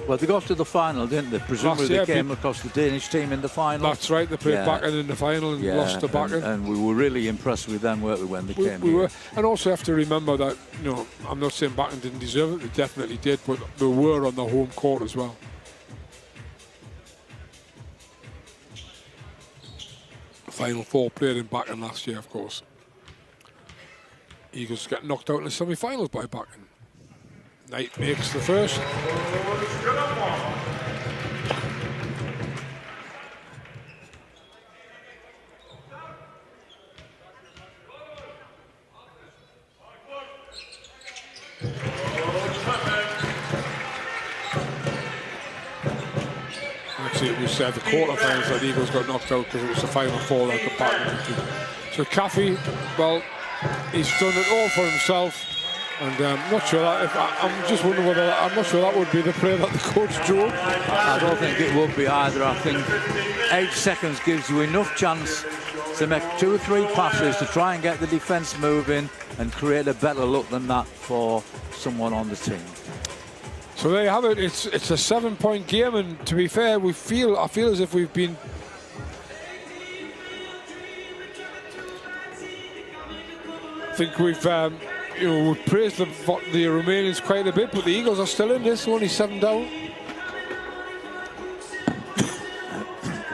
Well, they got to the final, didn't they? Presumably they came across the Danish team in the final. That's right. They played Bakken in the final and lost to Bakken. And we were really impressed with them, weren't we, when they came We here? were, and also have to remember that, you know, I'm not saying Bakken didn't deserve it. They definitely did, but they were on the home court as well. Final 4 played in Bakken last year, of course. Eagles get knocked out in the semi-finals by Bakken. Knight makes the first. actually it was the quarterfinals that the Eagles got knocked out because it was the final four that got back into. So Caffey, well, he's done it all for himself, and I'm not sure that I'm just wondering whether I'm not sure that would be the play that the coach drew. I don't think it would be either. I think 8 seconds gives you enough chance to make 2 or 3 passes to try and get the defence moving and create a better look than that for someone on the team. So there you have it. It's a 7-point game, and to be fair, I feel as if we've been. I think we've we've praised the Romanians quite a bit, but the Eagles are still in this. Only 7 down.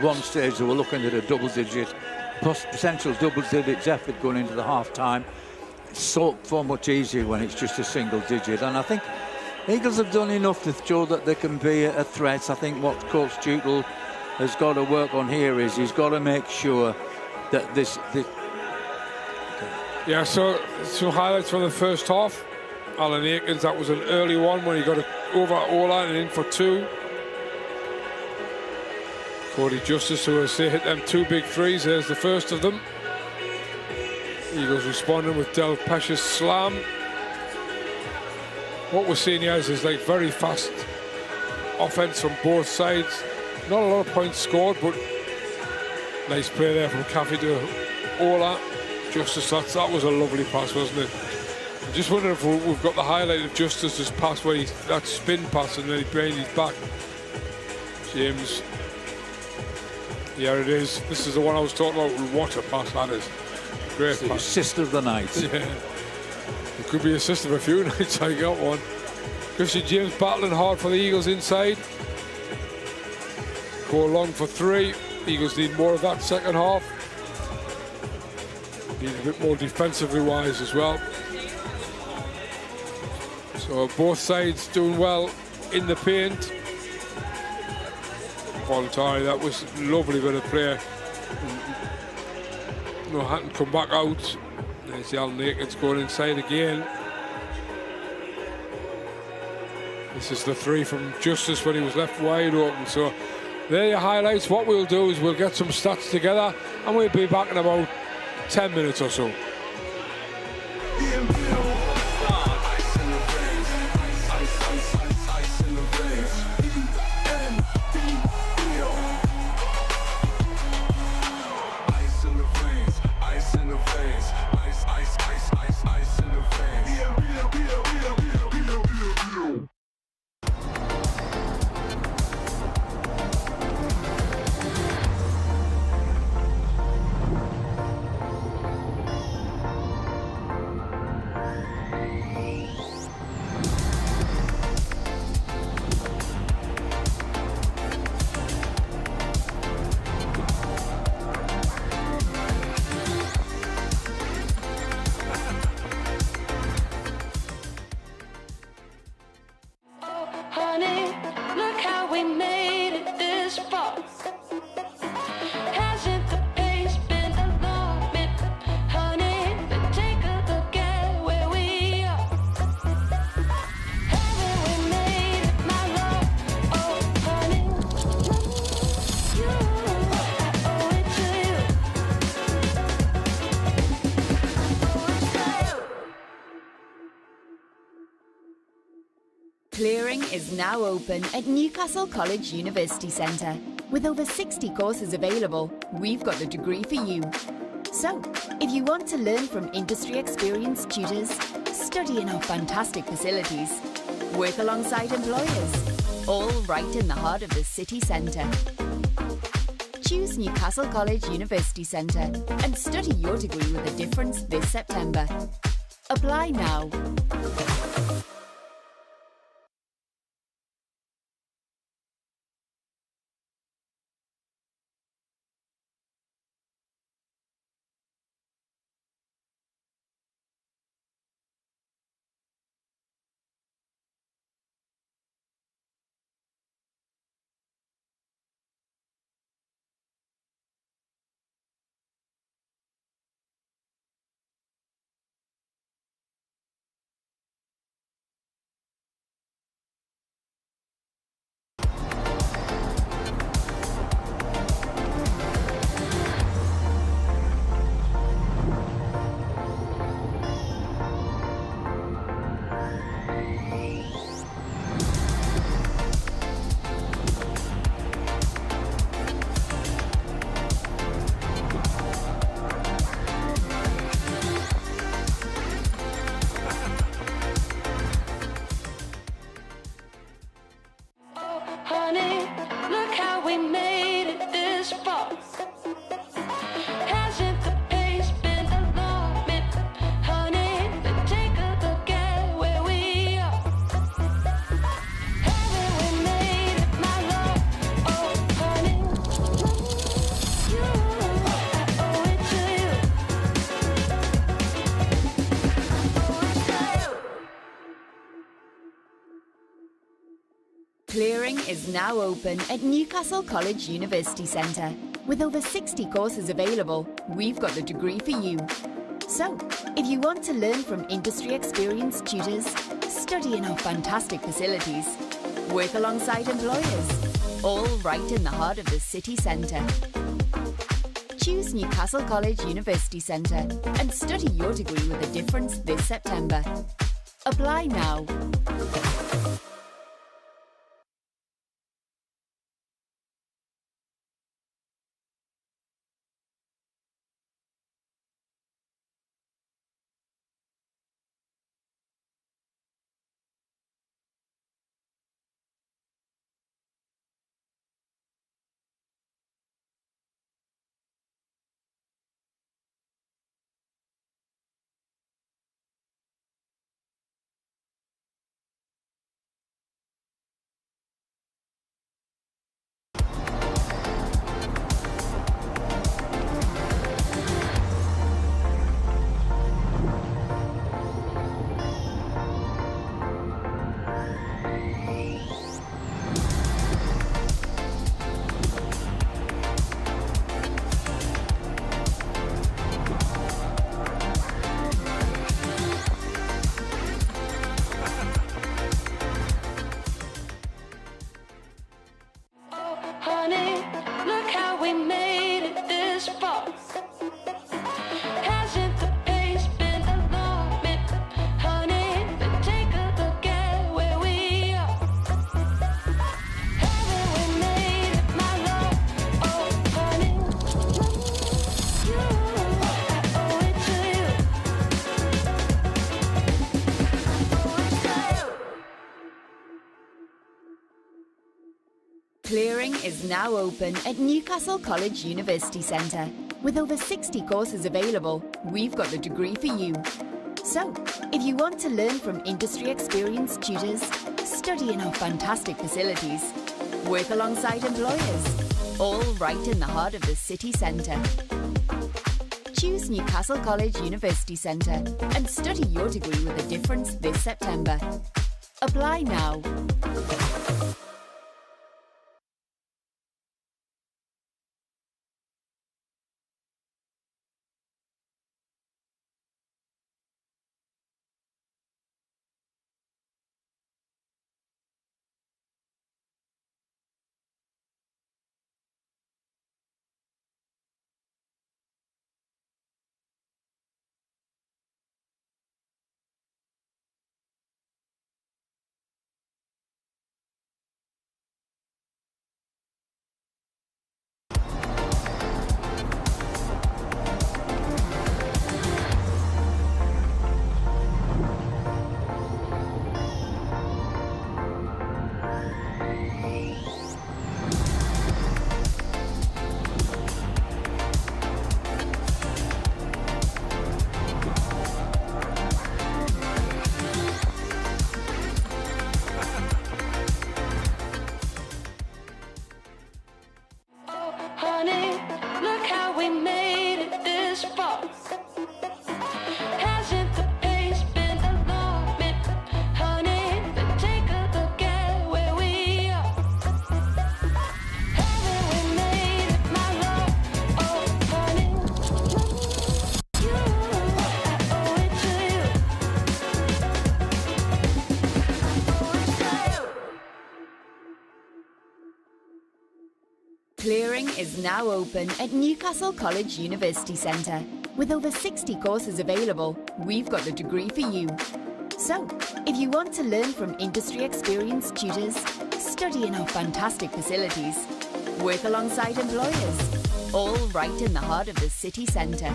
One stage they were looking at a double-digit, potential double-digit effort going into the half-time. It's so much easier when it's just a single-digit, and I think Eagles have done enough to show that they can be a threat. I think what Coach Tuchel has got to work on here is he's got to make sure that this. Yeah, so some highlights from the first half. Alan Aikens, that was an early one when he got it over O-line and in for 2. Cody Justice, who has hit them 2 big threes. There's the first of them. Eagles responding with Del Pesce's slam. What we're seeing here is like very fast offense from both sides. Not a lot of points scored, but nice play there from Caffey to Ola. Justice, that was a lovely pass, wasn't it? I'm just wondering if we've got the highlight of Justice's pass where that spin pass and then he behind his back. James. Yeah, it is. This is the one I was talking about. What a pass that is. Great pass. Assist of the night. Yeah. It could be assist of a few nights. I got one. Christian James battling hard for the Eagles inside. Go long for 3. Eagles need more of that second half. Need a bit more defensively wise as well. So both sides doing well in the paint. Voluntari, that was a lovely bit of play. No, hadn't come back out. There's the Alan Aikens going inside again. This is the 3 from Justice when he was left wide open. So there are your highlights. What we'll do is we'll get some stats together and we'll be back in about 10 minutes or so. Clearing is now open at Newcastle College University Centre. With over 60 courses available, we've got the degree for you. So, if you want to learn from industry-experienced tutors, study in our fantastic facilities, work alongside employers, all right in the heart of the city centre. Choose Newcastle College University Centre and study your degree with a difference this September. Apply now. is now open at Newcastle College University Centre. With over 60 courses available, we've got the degree for you. So, if you want to learn from industry-experienced tutors, study in our fantastic facilities, work alongside employers, all right in the heart of the city centre. Choose Newcastle College University Centre and study your degree with a difference this September. Apply now. Honey, look how we made it this far. Hasn't the pace been alarming? Honey, but take a look at where we are. Haven't we made it, my love? Oh, honey, you, I owe it to you. Owe it to you. Clearing is now open at Newcastle College University Centre. With over 60 courses available, we've got the degree for you. So, if you want to learn from industry-experienced tutors, study in our fantastic facilities, work alongside employers, all right in the heart of the city centre. Choose Newcastle College University Centre and study your degree with a difference this September. Apply now. Honey, look how we made it this far. Hasn't the pace been alarming? Honey, but take a look at where we are. Haven't we made it, my love? Oh, honey, you, I owe it to you. Owe it to you. Clearing is now open at Newcastle College University Centre. With over 60 courses available, we've got the degree for you. So, if you want to learn from industry-experienced tutors, study in our fantastic facilities, work alongside employers, all right in the heart of the city centre.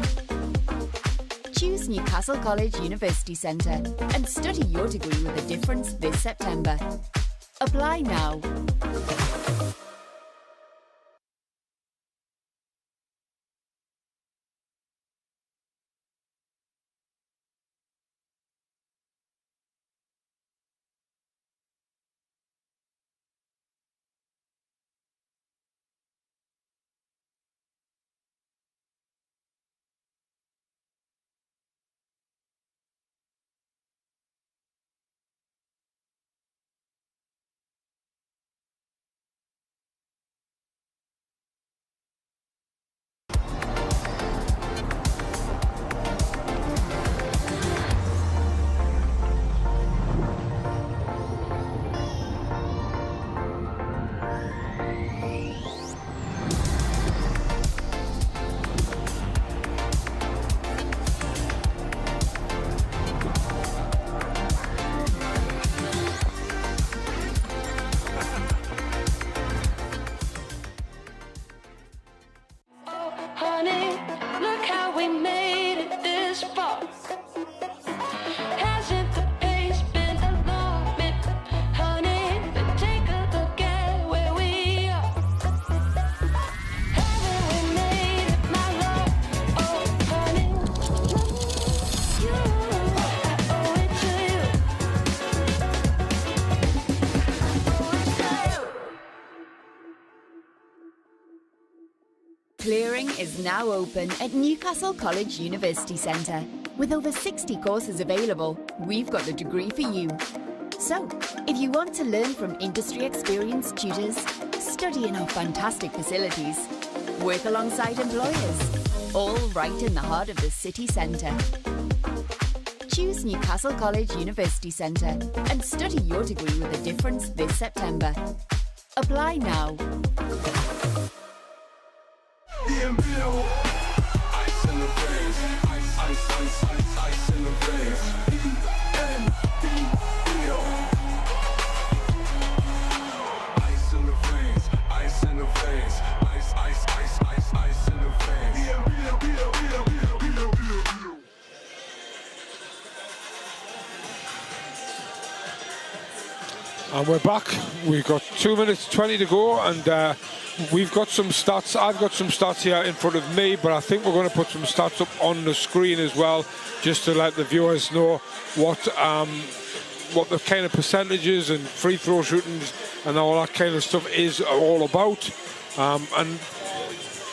Choose Newcastle College University Centre and study your degree with a difference this September. Apply now. we made it this far? Hasn't the pace been alarming, honey? But take a look at where we are. Haven't we made it, my love? Oh, honey, you, I owe it to you. Clearing is now open at Newcastle College University Centre. With over 60 courses available, we've got the degree for you. So, if you want to learn from industry experienced tutors, study in our fantastic facilities, work alongside employers, all right in the heart of the city centre. Choose Newcastle College University Centre and study your degree with a difference this September. Apply now. ENBLeague. Ice in the veins. Ice, ice, ice, ice, ice in the veins. ENBLeague. Ice in the veins. Ice in the veins. Ice, ice, ice, ice, ice in the veins. And we're back. We've got 2 minutes 20 to go, and we've got some stats. I've got some stats here in front of me, but I think we're going to put some stats up on the screen as well, just to let the viewers know what the kind of percentages and free throw shootings and all that kind of stuff is all about. And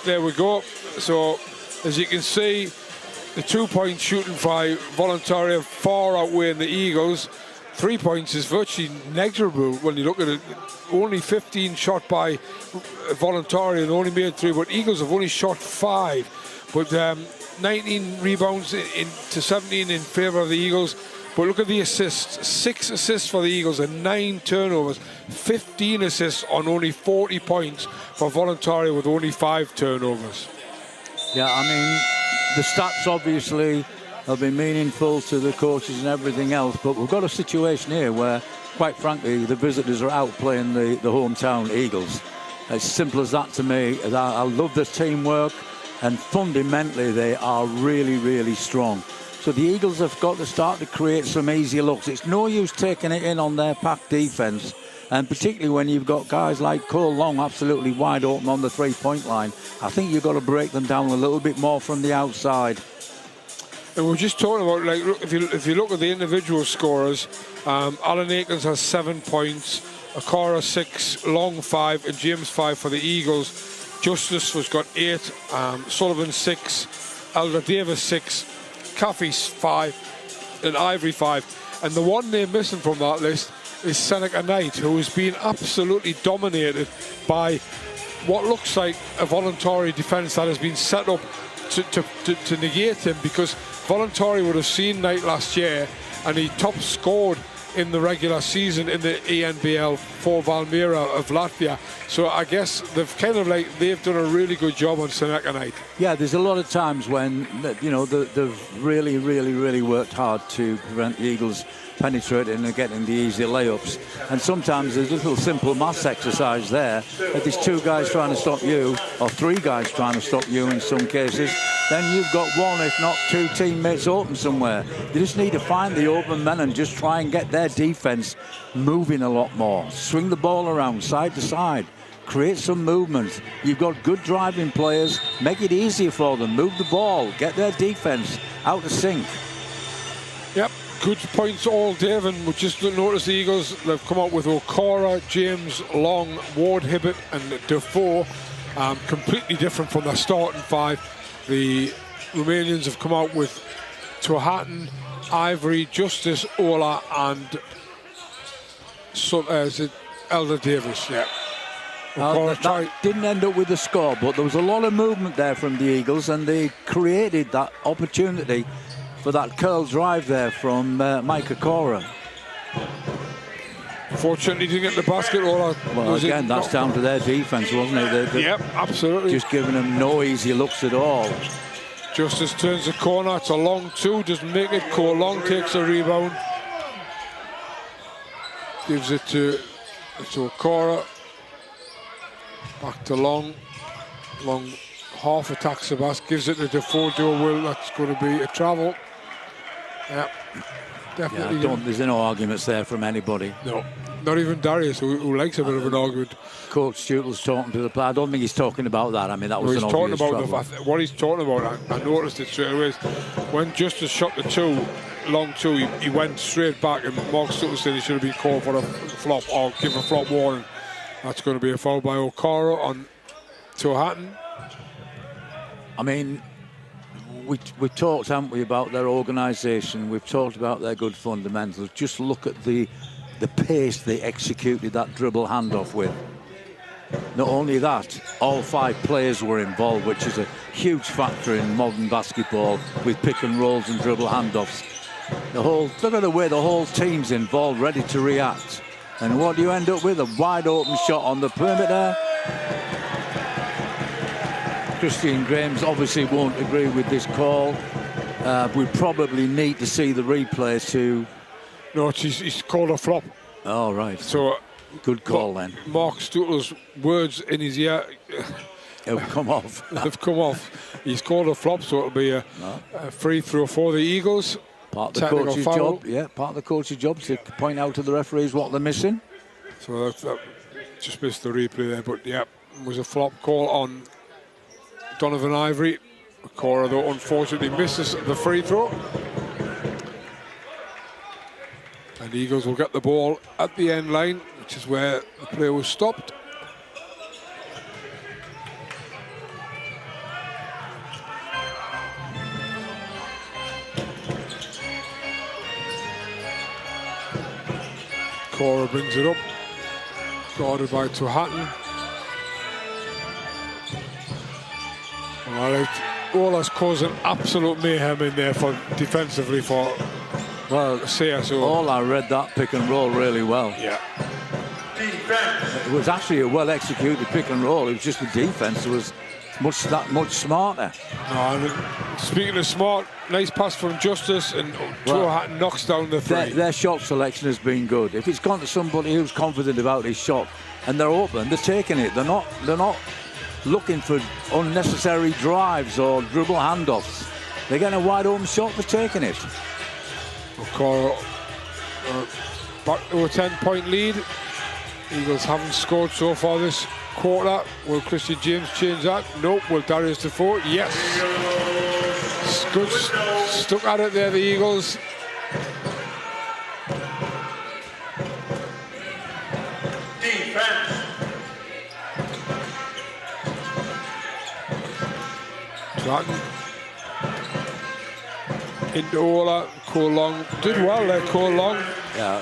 there we go. So as you can see, the 2-point shooting by Voluntari far outweighing the Eagles. 3 points is virtually negligible when you look at it. Only 15 shot by Voluntari and only made 3, but Eagles have only shot 5. But 19 rebounds to 17 in favour of the Eagles. But look at the assists. 6 assists for the Eagles and 9 turnovers. 15 assists on only 40 points for Voluntari with only 5 turnovers. Yeah, I mean, the stats obviously have been meaningful to the coaches and everything else, but we've got a situation here where, quite frankly, the visitors are outplaying the hometown Eagles. It's simple as that to me. I love the teamwork, and fundamentally they are really, really strong. So the Eagles have got to start to create some easier looks. It's no use taking it in on their pack defence, and particularly when you've got guys like Cole Long absolutely wide open on the three-point line. I think you've got to break them down a little bit more from the outside. And we're just talking about, like, if you look at the individual scorers, Alan Akins has 7 points, Okora 6, Long 5, and James 5 for the Eagles. Justice has got 8, Sullivan 6, Elder Davis 6, Caffey 5, and Ivory 5. And the one name missing from that list is Seneca Knight, who has been absolutely dominated by what looks like a Voluntari defence that has been set up to negate him, because Voluntari would have seen Knight last year and he top scored in the regular season in the ENBL for Valmiera of Latvia. So I guess they've done a really good job on Seneca Knight. Yeah, there's a lot of times when, you know, they've really, really, really worked hard to prevent the Eagles penetrating and getting the easy layups. And sometimes there's a little simple maths exercise there. If there's 2 guys trying to stop you, or 3 guys trying to stop you in some cases, then you've got 1, if not 2 teammates open somewhere. They just need to find the open men and just try and get their defense moving a lot more. Swing the ball around side to side. Create some movement. You've got good driving players. Make it easier for them. Move the ball. Get their defense out of sync. Yep, good points all, Dave. And we just noticed the Eagles, they've come out with Okora, James, Long, Ward, Hibbert and Defoe. Completely different from their starting 5. The Romanians have come out with Tuhattan, Ivory, Justice, Ola and Elder Davis. Yeah. That didn't end up with the score, but there was a lot of movement there from the Eagles, and they created that opportunity for that curl drive there from Mike Okora. Fortunately, didn't get the basket. Well, again, that's down to their defense, wasn't it? Yep, absolutely. Just giving them no easy looks at all. Justice turns the corner. It's a long 2, doesn't make it. Cole Long takes a rebound. Gives it to Okora. Back to Long. Long half attack Sebas, gives it to Defoe. Will, that's going to be a travel. Yeah, definitely. Yeah, there's no arguments there from anybody. No, not even Darius, who likes a bit of an argument. Coach Stutel's talking to the player. I don't think he's talking about that. I mean, that was He's an talking obvious about travel. what he's talking about. I noticed it straight away. When Justice shot the long two, he went straight back, and Mark Stutel said he should have been called for a flop or give a flop warning. That's going to be a foul by O'Cara on Hatton. I mean, we talked, haven't we, about their organisation. We've talked about their good fundamentals. Just look at the pace they executed that dribble handoff with. Not only that, all 5 players were involved, which is a huge factor in modern basketball with pick and rolls and dribble handoffs. Look at the way the whole team's involved, ready to react. And what do you end up with? A wide open shot on the perimeter. Christian Grames obviously won't agree with this call. We probably need to see the replay to... No, he's called a flop. Oh, right. So good call then. Mark Stutel's words in his ear have come off. Have come off. He's called a flop, so it'll be a free throw for the Eagles. Part of the coach's job, yeah. Part of the coach's job to point out to the referees what they're missing. So that just missed the replay there, but yeah, it was a flop call on Donovan Ivory. Cora, though, unfortunately misses the free throw. And the Eagles will get the ball at the end line, which is where the play was stopped. Cora brings it up, guarded by Hatton. All has caused an absolute mayhem in there for defensively for CSO. All I read that pick and roll really well. Yeah. It was actually a well executed pick and roll. It was just the defense was much smarter. No, and speaking of smart, nice pass from Justice, and Hatton knocks down the three. Their shot selection has been good. If it's gone to somebody who's confident about his shot and they're open, they're taking it. They're not looking for unnecessary drives or dribble handoffs. They're getting a wide open shot, they're taking it. O'Cara back to a 10-point lead. Eagles haven't scored so far this quarter. Will Christian James change that? Nope. Will Darius Defoe? Yes. Good. Stuck at it there, the Eagles. Stratton. Into Ola. Cole Long did well there. Cole Long. Yeah.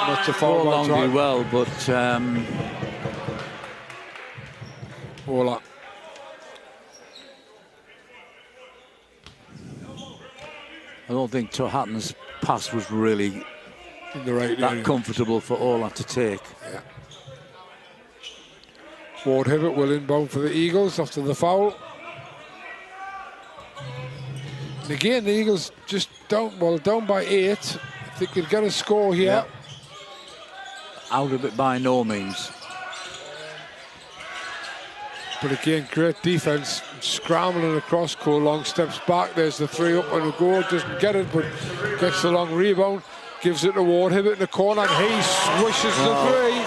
That's a foul. Cole Long did well, but Ola. I don't think Hatton's pass was really in the right that area. comfortable for Ola to take. Yeah. Ward Hibbert will inbound for the Eagles after the foul. And again, the Eagles just down by 8. If they could get a score here. Yeah. Out of it by no means. But again, great defense, scrambling across. Cole Long steps back. There's the three up on the goal. Doesn't get it, but gets the long rebound. Gives it to Ward Hibbert in the corner, and he swishes the three.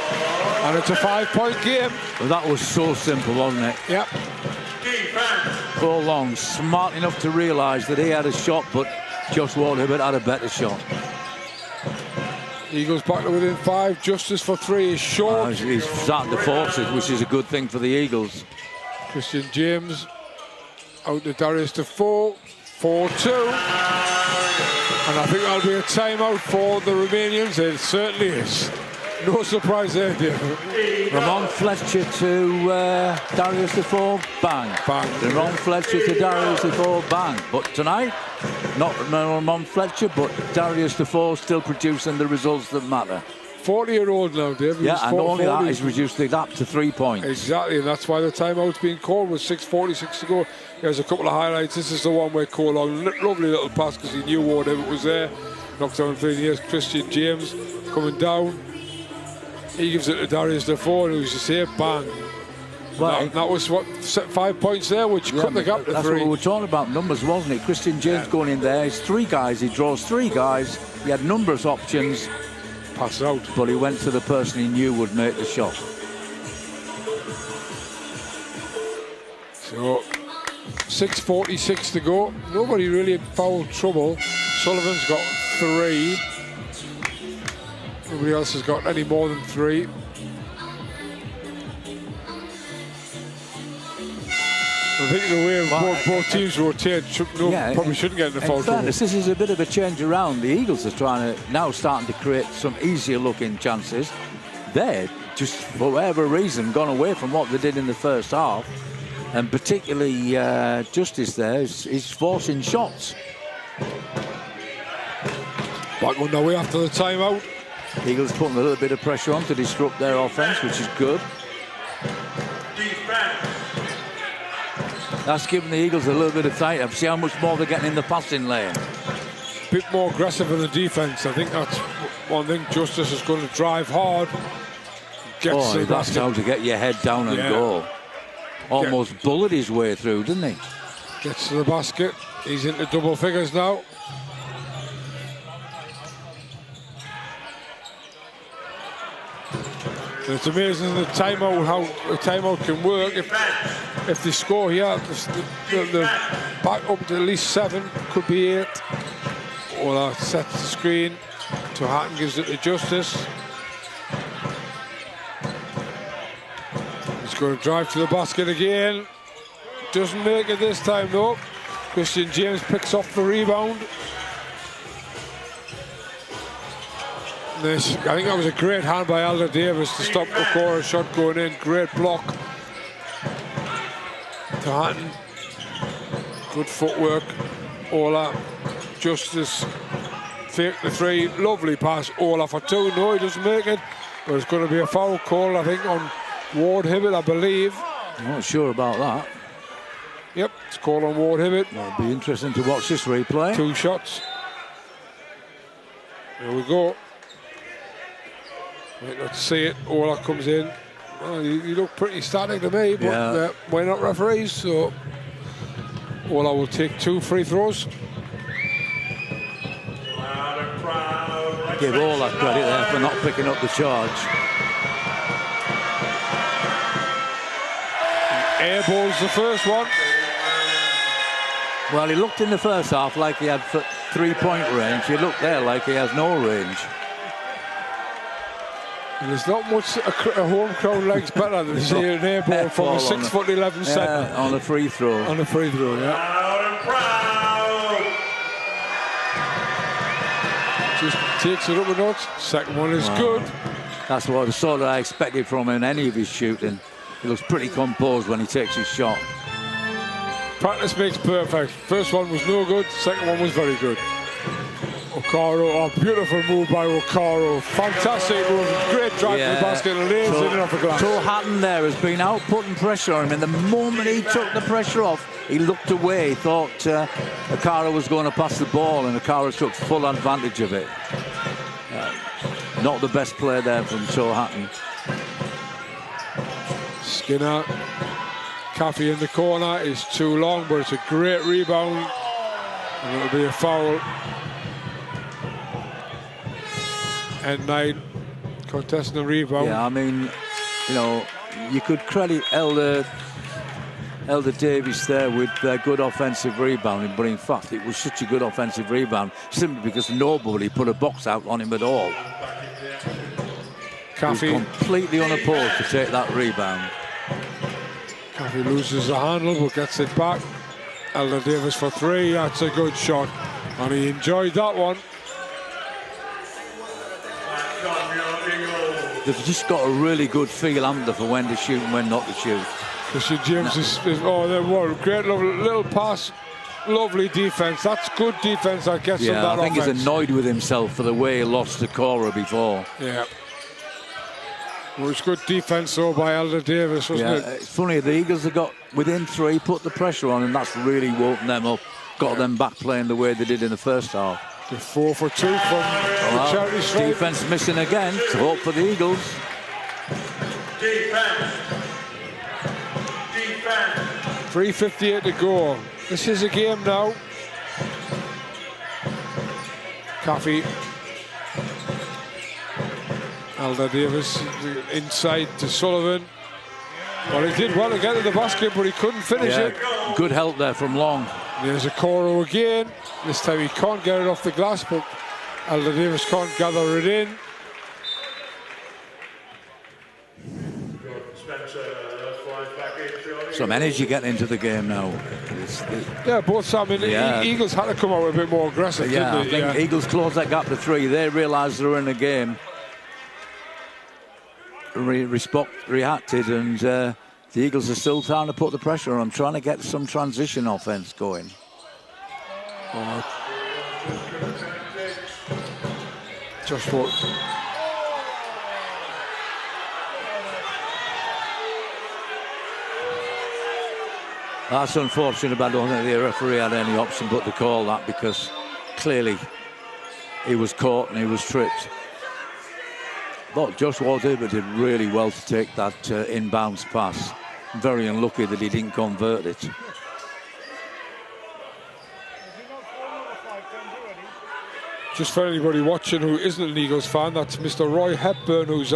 And it's a 5-point game. Well, that was so simple, wasn't it? Yep. Cole Long smart enough to realise that he had a shot, but Josh Ward Hibbert had a better shot. Eagles back to within 5. Justice for 3 is short. He's starting to force it, which is a good thing for the Eagles. Christian James out to Darius Defoe. 4-2. And I think that'll be a timeout for the Romanians. It certainly is. No surprise there, David. Ramon Fletcher to Darius Defoe, bang. Bang. Ramon Fletcher to Darius Defoe, bang. But tonight, not Ramon Fletcher, but Darius Defoe still producing the results that matter. 40-year-old now, David. Yeah, and only that is reduced the gap to 3 points. Exactly, and that's why the timeout's being called with 6:46 to go. There's a couple of highlights. This is the one where Cole Long, lovely little pass because he knew Ward Hibbert was there. Knocked down 3 years. Christian James coming down. He gives it to Darius Defoe, and who's just here, bang. Well, that was what, 5 points there, which cut the gap to that's 3. what we were talking about, numbers, wasn't it? Christian James going in there, it's 3 guys, he draws 3 guys, he had numerous options, Pass out. but he went to the person he knew would make the shot. So 6:46 to go. Nobody really in foul trouble. Sullivan's got 3. Nobody else has got any more than 3. I think the way both teams rotate, probably shouldn't get into foul In trouble. fairness, this is a bit of a change around. The Eagles are starting to create some easier looking chances. They're just, for whatever reason, gone away from what they did in the first half. And particularly Justice there is forcing shots. Back on their way after the timeout. Eagles putting a little bit of pressure on to disrupt their offense, which is good. Defense. That's giving the Eagles a little bit of time. See how much more they're getting in the passing lane. Bit more aggressive in the defense. I think that's one thing. Justice is going to drive hard. Gets to the that's basket. how to get your head down and go. Almost bullet his way through, didn't he? Gets to the basket. He's into double figures now. It's amazing the timeout, how a timeout can work. If they score here, they're back up to at least 7, could be 8. Or sets the screen to Hatton, gives it to Justice. He's going to drive to the basket again. Doesn't make it this time though. Christian James picks off the rebound. I think that was a great hand by Alder Davis to stop Okora's shot going in. Great block to Hatton. Good footwork. Ola, Justice, fake the 3. Lovely pass. Ola for 2. No, he doesn't make it. But it's going to be a foul call, I think, on Ward Hibbett, I believe. I'm not sure about that. Yep, it's called on Ward Hibbett. It'll be interesting to watch this replay. 2 shots. There we go. Right, let's see it. Ola comes in. Well, you look pretty static to me, but we're not referees, so Ola will take 2 free throws. Give all that credit there for not picking up the charge. Airballs the first one. Well, he looked in the first half like he had 3-point range. He looked there like he has no range. There's not much a home crowd likes better than seeing an air ball from a 6'11" centre. On a free throw. On a free throw, Just takes it up a notch. Second one is good. That's what I expected from him in any of his shooting. He looks pretty composed when he takes his shot. Practice makes perfect. First one was no good. Second one was very good. Okaro, a beautiful move by Okaro. Fantastic move. Great drive to the basket and lays it in off the glass. So Hatton there has been out putting pressure on him, and the moment he took the pressure off, he looked away. He thought Okaro was going to pass the ball, and Okaro took full advantage of it. Not the best play there from Joe Hatton. Skinner. Caffey in the corner is too long, but it's a great rebound. And it'll be a foul. And 9 contesting the rebound. Yeah, I mean, you know, you could credit Elder Davis there with good offensive rebounding, but in fact it was such a good offensive rebound simply because nobody put a box out on him at all. Caffey He was completely unopposed to take that rebound. Caffey loses the handle but gets it back. Elder Davis for 3. That's a good shot, and he enjoyed that one. They've just got a really good feel, haven't they, for when to shoot and when not to shoot. Christian James is great little pass, lovely defense. That's good defense that gets him that I think offense. he's annoyed with himself for the way he lost to Cora before. Yeah. Well, it's good defense though by Elder Davis, wasn't it? It's funny, the Eagles have got within 3, put the pressure on, and that's really woken them up, got them back playing the way they did in the first half. 4 for 2 from the charity stripe. Defense missing again. Hope for the Eagles. Defense. 3:58 to go. This is a game now. Caffey. Alder Davis inside to Sullivan. Well, he did well to get to the basket, but he couldn't finish it. Good help there from Long. There's a Coro again. This time he can't get it off the glass, but Alder Davis can't gather it in. Some energy getting into the game now. Yeah, both sides. I mean, Eagles had to come out a bit more aggressive, Yeah, I didn't they? think Eagles closed that gap to 3. They realised they were in the game. Reacted, and the Eagles are still trying to put the pressure on, trying to get some transition offense going. Just what? That's unfortunate, but I don't think the referee had any option but to call that, because clearly he was caught and he was tripped. But Josh Ward-Hibbert did really well to take that inbounds pass. Very unlucky that he didn't convert it. Just for anybody watching who isn't an Eagles fan, that's Mr. Roy Hepburn, who's he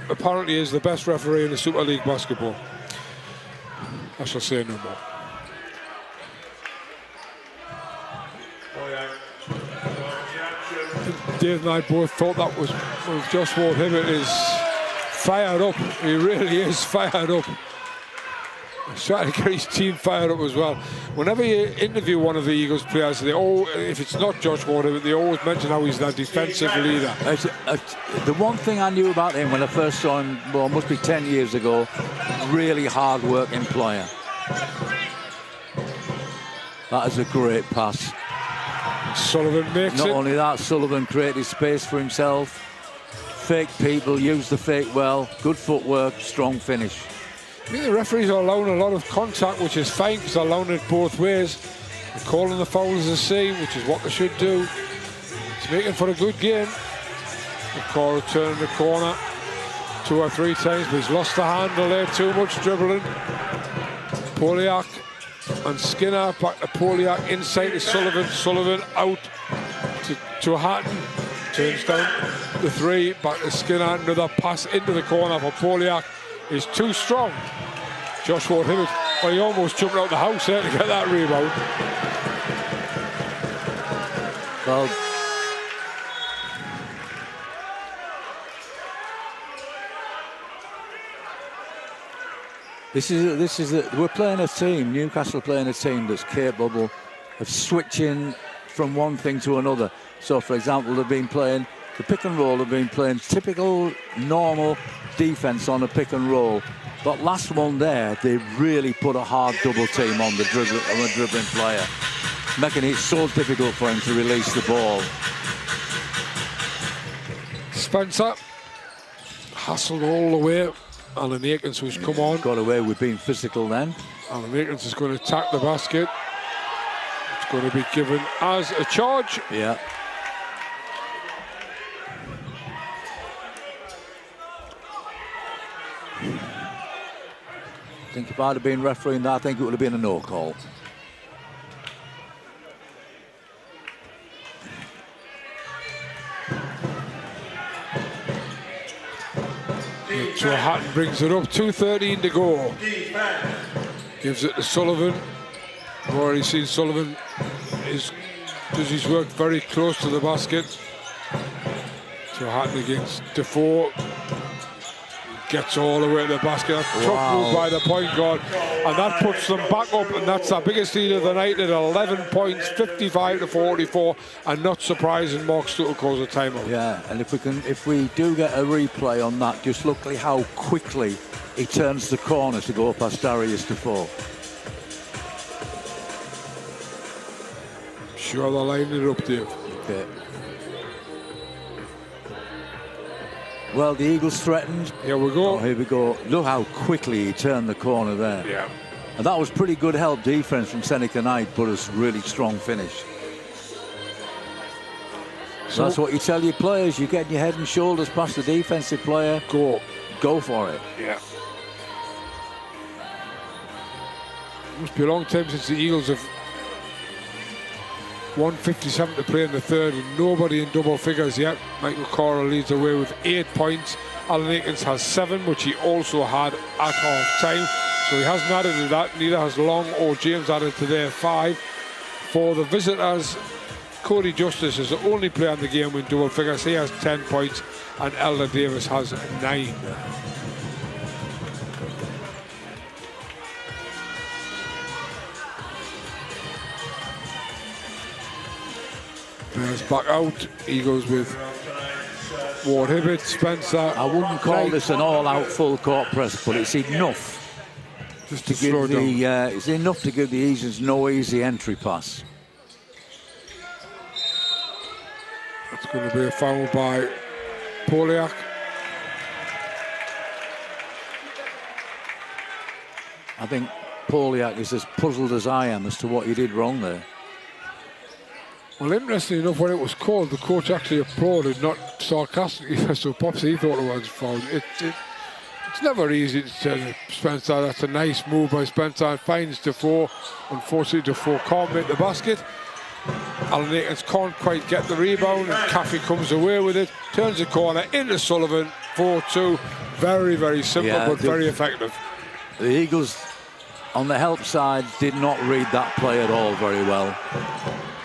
apparently is the best referee in the Super League basketball. I shall say no more. Dave and I both thought that was Josh Ward-Hibbert is fired up. He really is fired up. He's trying to get his team fired up as well. Whenever you interview one of the Eagles players, if it's not Josh Ward-Hibbert, they always mention how he's their defensive leader. The one thing I knew about him when I first saw him, well, must be 10 years ago, really hard-working player. That is a great pass. Sullivan makes it. Not only that, Sullivan created space for himself. Fake people, used the fake well. Good footwork, strong finish. I think the referees are allowing a lot of contact, which is fine because they're allowing it both ways. They're calling the fouls a C, which is what they should do. It's making for a good game. Coro turning the corner 2 or 3 times, but he's lost the handle there. Too much dribbling. Poliak and Skinner back to Poliak, inside to Sullivan. Sullivan out to Hatton. Turns down the 3, back to Skinner. Another pass into the corner for Poliak. Is too strong. Josh Ward-Hibbert, well, he almost jumped out the house there to get that rebound. Well, we're playing a team, Newcastle playing a team that's capable of switching from one thing to another. So, for example, they've been playing the pick and roll, they've been playing typical, normal defense on a pick and roll. But last one there, they really put a hard double team on the dribbling player, making it so difficult for him to release the ball. Spencer hustled all the way. Alan Akins, who's come on. Got away with being physical then. Alan Akins is going to attack the basket. It's going to be given as a charge. Yeah. I think if I'd have been refereeing that, I think it would have been a no call. So Hatton brings it up, 2:13 to go. Gives it to Sullivan. I've already seen Sullivan does his work very close to the basket. So Hatton against Defoe. Gets all the way to the basket. That's tough move by the point guard, and that puts them back up, and that's our biggest lead of the night at 11 points, 55-44, and not surprising, Mark Stuttle calls a timeout. Yeah, and if we do get a replay on that, just look at how quickly he turns the corner to go past Darius Defoe. Sure, they're lining it up, Dave. Okay. Well, the Eagles threatened. Here we go. Oh, here we go. Look how quickly he turned the corner there. Yeah. And that was pretty good help defense from Seneca Knight, but a really strong finish. So that's what you tell your players. You get your head and shoulders past the defensive player. Go for it. Yeah. Must be a long time since the Eagles have 1:57 to play in the third and nobody in double figures yet. Michael Cora leads the way with 8 points. Alan Akins has 7, which he also had at half time. So he hasn't added to that. Neither has Long or James added to their 5. For the visitors, Cody Justice is the only player in the game with double figures. He has 10 points and Elder Davis has 9. Bears back out. Eagles with Ward Hibbert, Spencer. I wouldn't call this an all-out full court press, but it's enough just to give it's enough to give the Eagles no easy entry pass. That's going to be a foul by Poliak. I think Poliak is as puzzled as I am as to what he did wrong there. Well, interestingly enough, when it was called, the coach actually applauded, not sarcastically, so perhaps he thought it was foul. It's never easy to tell Spencer. That's a nice move by Spencer. Finds Defoe. Unfortunately, Defoe can't make the basket. Alan Akins can't quite get the rebound, and Caffey comes away with it. Turns the corner into Sullivan. 4-2. Very, very simple, but very effective. The Eagles, on the help side, did not read that play at all very well.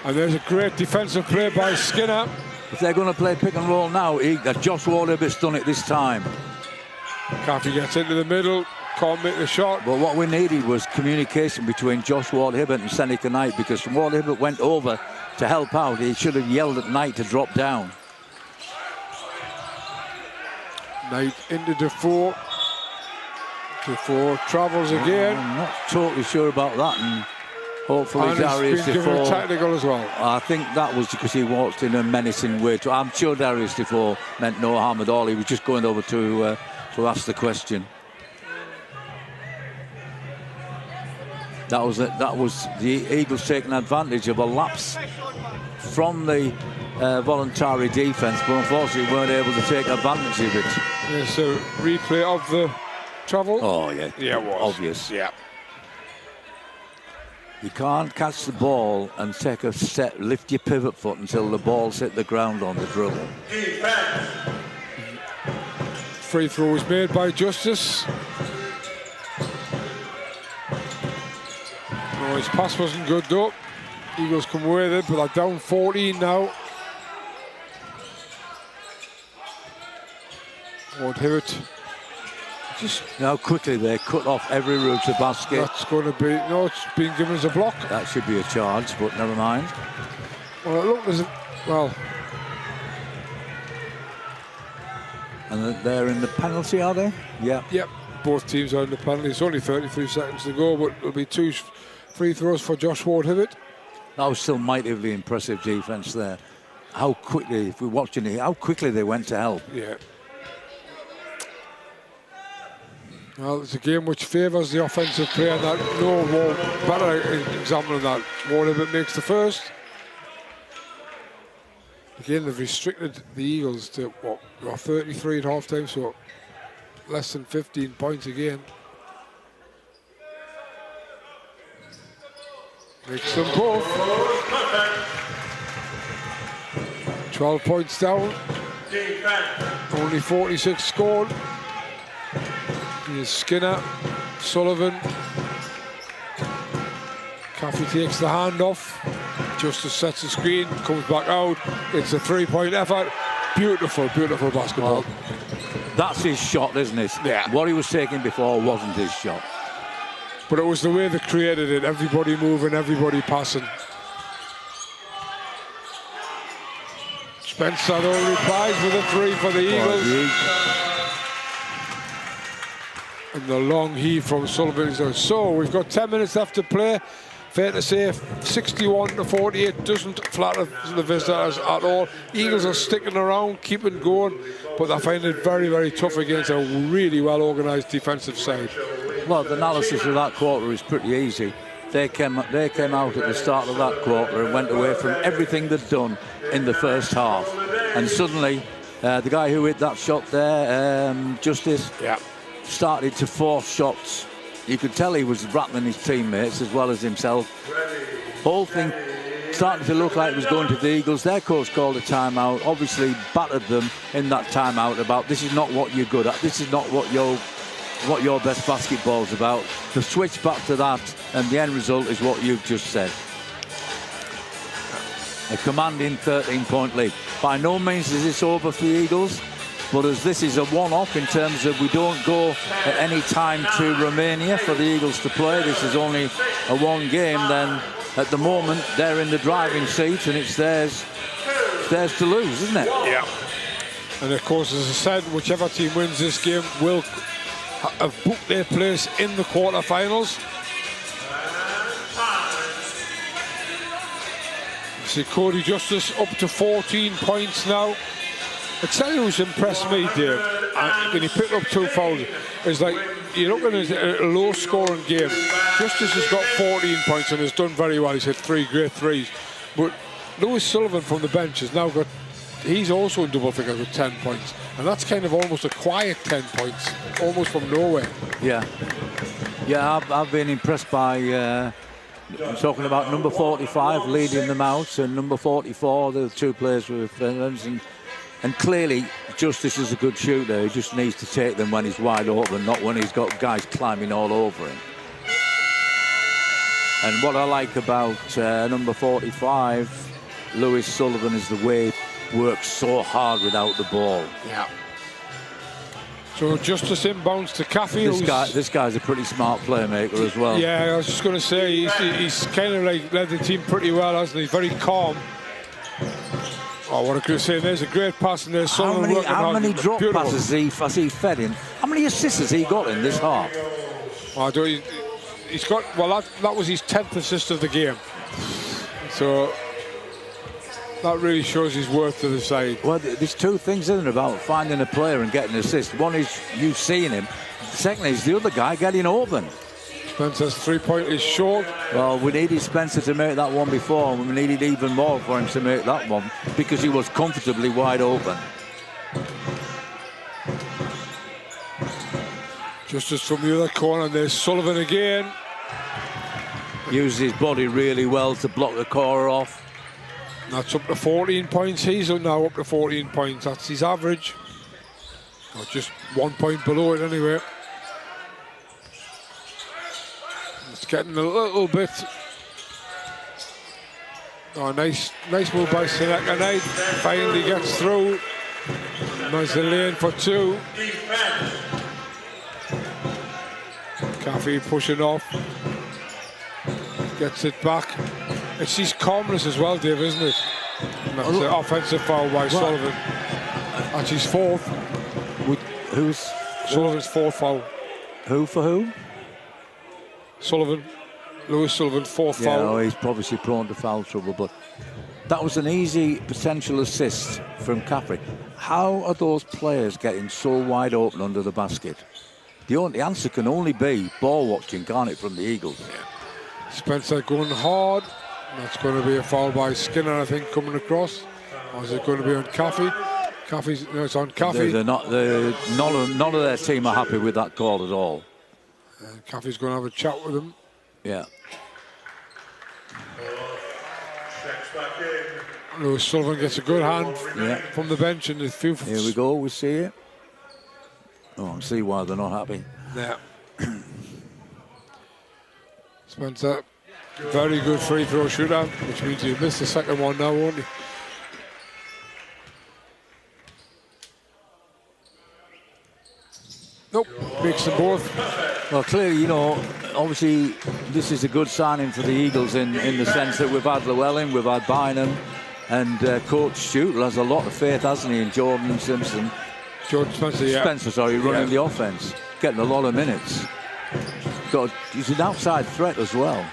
And there's a great defensive play by Skinner. If they're going to play pick and roll now, Josh Ward-Hibbert's done it this time. Caffey gets into the middle, can't make the shot. But what we needed was communication between Josh Ward-Hibbert and Seneca Knight, because when Ward-Hibbert went over to help out, he should have yelled at Knight to drop down. Knight into Defoe. Defoe travels again. I'm not totally sure about that. And hopefully Darius been given a Defoe, technical as well. I think that was because he walked in a menacing way. I'm sure Darius Defoe meant no harm at all. He was just going over to ask the question. That was the Eagles taking advantage of a lapse from the voluntary defence, but unfortunately weren't able to take advantage of it. Yes, a replay of the travel. Oh yeah, yeah, it was obvious. Yeah. You can't catch the ball and take a step, lift your pivot foot until the ball's hit the ground on the drill. Free throw is made by Justice. Oh, his pass wasn't good though. Eagles come away with it, but they're down 14 now. Ward-Hibbert. Just That's going to be, no, it's been given as a block. That should be a charge, but never mind. Well, look, there's well. And they're in the penalty, are they? Yeah. Yep, both teams are in the penalty. It's only 33 seconds to go, but it'll be 2 free throws for Josh Ward-Hibbert. That was still mightily impressive defence there. How quickly, if we're watching it, how quickly they went to help. Yeah. Well, it's a game which favours the offensive player, and that better example of that. Ward-Hibbert makes the first. Again, they've restricted the Eagles to what, 33 at half time, so less than 15 points again. Makes them both. 12 points down. Only 46 scored. Here's Skinner, Sullivan. Caffey takes the hand off. Justice sets the screen, comes back out. It's a 3-point effort. Beautiful, beautiful basketball. Well, that's his shot, isn't it? Yeah. What he was taking before wasn't his shot. But it was the way they created it. Everybody moving, everybody passing. Spencer though replies with a 3 for the Eagles. And the long heave from Sullivan is there. So we've got 10 minutes left to play. Fair to say 61-48 doesn't flatter the visitors at all. Eagles are sticking around, keeping going, but they find it very, very tough against a really well organised defensive side. Well, the analysis of that quarter is pretty easy. They came out at the start of that quarter and went away from everything they'd done in the first half. And suddenly, the guy who hit that shot there, Justice, started to force shots You could tell he was rattling his teammates as well as himself. Whole thing starting to look like it was going to the Eagles. Their coach called a timeout, obviously battered them in that timeout about this is not what you're good at, this is not what your best basketball's about. To switch back to that, and the end result is what you've just said. A commanding 13-point lead. By no means is this over for the Eagles, but as this is a one-off in terms of we don't go at any time to Romania for the Eagles to play, this is only a one game, then at the moment they're in the driving seat and it's theirs to lose, isn't it? Yeah. And of course, as I said, whichever team wins this game will have booked their place in the quarterfinals. See Cody Justice up to 14 points now. I tell you who's impressed me, Dave, when he picked up 2 fouls, is like, you're looking at a low-scoring game. Justice has got 14 points and has done very well. He's hit 3 great threes. But Lewis Sullivan from the bench has now got, he's also in double figures with 10 points. And that's kind of almost a quiet 10 points, almost from nowhere. Yeah. Yeah, I've been impressed by, I'm talking about number 45 leading them out, and number 44, the 2 players with Finlands. And clearly, Justice is a good shooter. He just needs to take them when he's wide open, not when he's got guys climbing all over him. And what I like about number 45, Lewis Sullivan, is the way he works so hard without the ball. Yeah. So Justice inbounds to Caffey. This guy's a pretty smart playmaker as well. Yeah, I was just going to say, he's kind of like led the team pretty well, hasn't he? He's very calm. Oh, what I could say, there's a great pass in there. How many drop passes has he fed in? How many assists has he got in this half? Oh, he's got, well, that was his 10th assist of the game. So that really shows his worth to the side. Well, there's 2 things, isn't it, about finding a player and getting an assist. One is you seeing him. Secondly is the other guy getting open. Spencer's 3-point is short. Well, we needed Spencer to make that one before, and we needed even more for him to make that one because he was comfortably wide open. Justice from the other corner, and there's Sullivan again. Uses his body really well to block the corner off. That's up to 14 points. He's now up to 14 points. That's his average. Or just 1 point below it anyway. It's getting a little bit. Oh, nice move by Seneca Knight. Finally gets through. Nice lane for 2. Caffey pushing off. Gets it back. It's his calmness as well, Dave, isn't it? And that's the offensive foul by Sullivan. That's his 4th. Who's Sullivan's 4th foul. Who for who? Sullivan. Lewis Sullivan, 4th foul. Yeah, no, he's obviously prone to foul trouble, but that was an easy potential assist from Caffrey. How are those players getting so wide open under the basket? The answer can only be ball watching, can't it, from the Eagles? Yeah. Spencer going hard. That's going to be a foul by Skinner, I think, coming across. Or is it going to be on Caffey? No, it's on Caffey. None of their team are happy with that call at all. And Caffey's going to have a chat with him. Yeah. Lewis Sullivan gets a good hand from the bench. And here we go, we see it. Oh, I see why they're not happy. Yeah. Spencer, very good free throw shooter, which means you missed the second one now, won't you? Nope, makes them both. Well, clearly, you know, obviously this is a good signing for the Eagles in the sense that we've had Llewellyn, we've had Bynum, and Coach Stewart has a lot of faith, hasn't he, in Jordan Simpson. Jordan Spencer, yeah. Spencer, sorry, running the offense, getting a lot of minutes. He's an outside threat as well.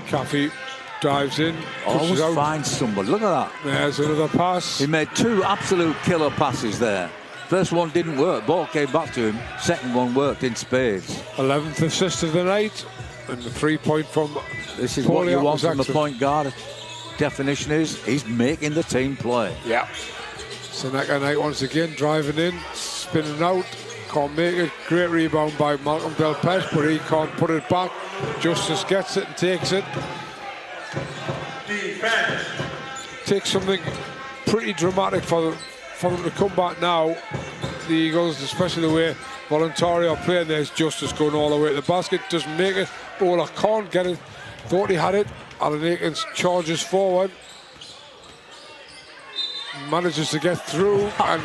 Caffey dives in. Always finds somebody. Look at that. There's another pass. He made 2 absolute killer passes there. First one didn't work. Ball came back to him. Second one worked in spades. 11th assist of the night. And the 3-point from This is what you want from the point guard. Definition is he's making the team play. Yeah. Seneca Knight once again driving in, spinning out. Can't make it. Great rebound by Malcolm Del Pes, but he can't put it back. Justice gets it and takes it. Defense. Takes something pretty dramatic for them to come back now. The Eagles, especially the way Voluntari are playing, there's Justice going all the way to the basket. Doesn't make it. Ola can't get it. Thought he had it. Alan Akins charges forward. Manages to get through, and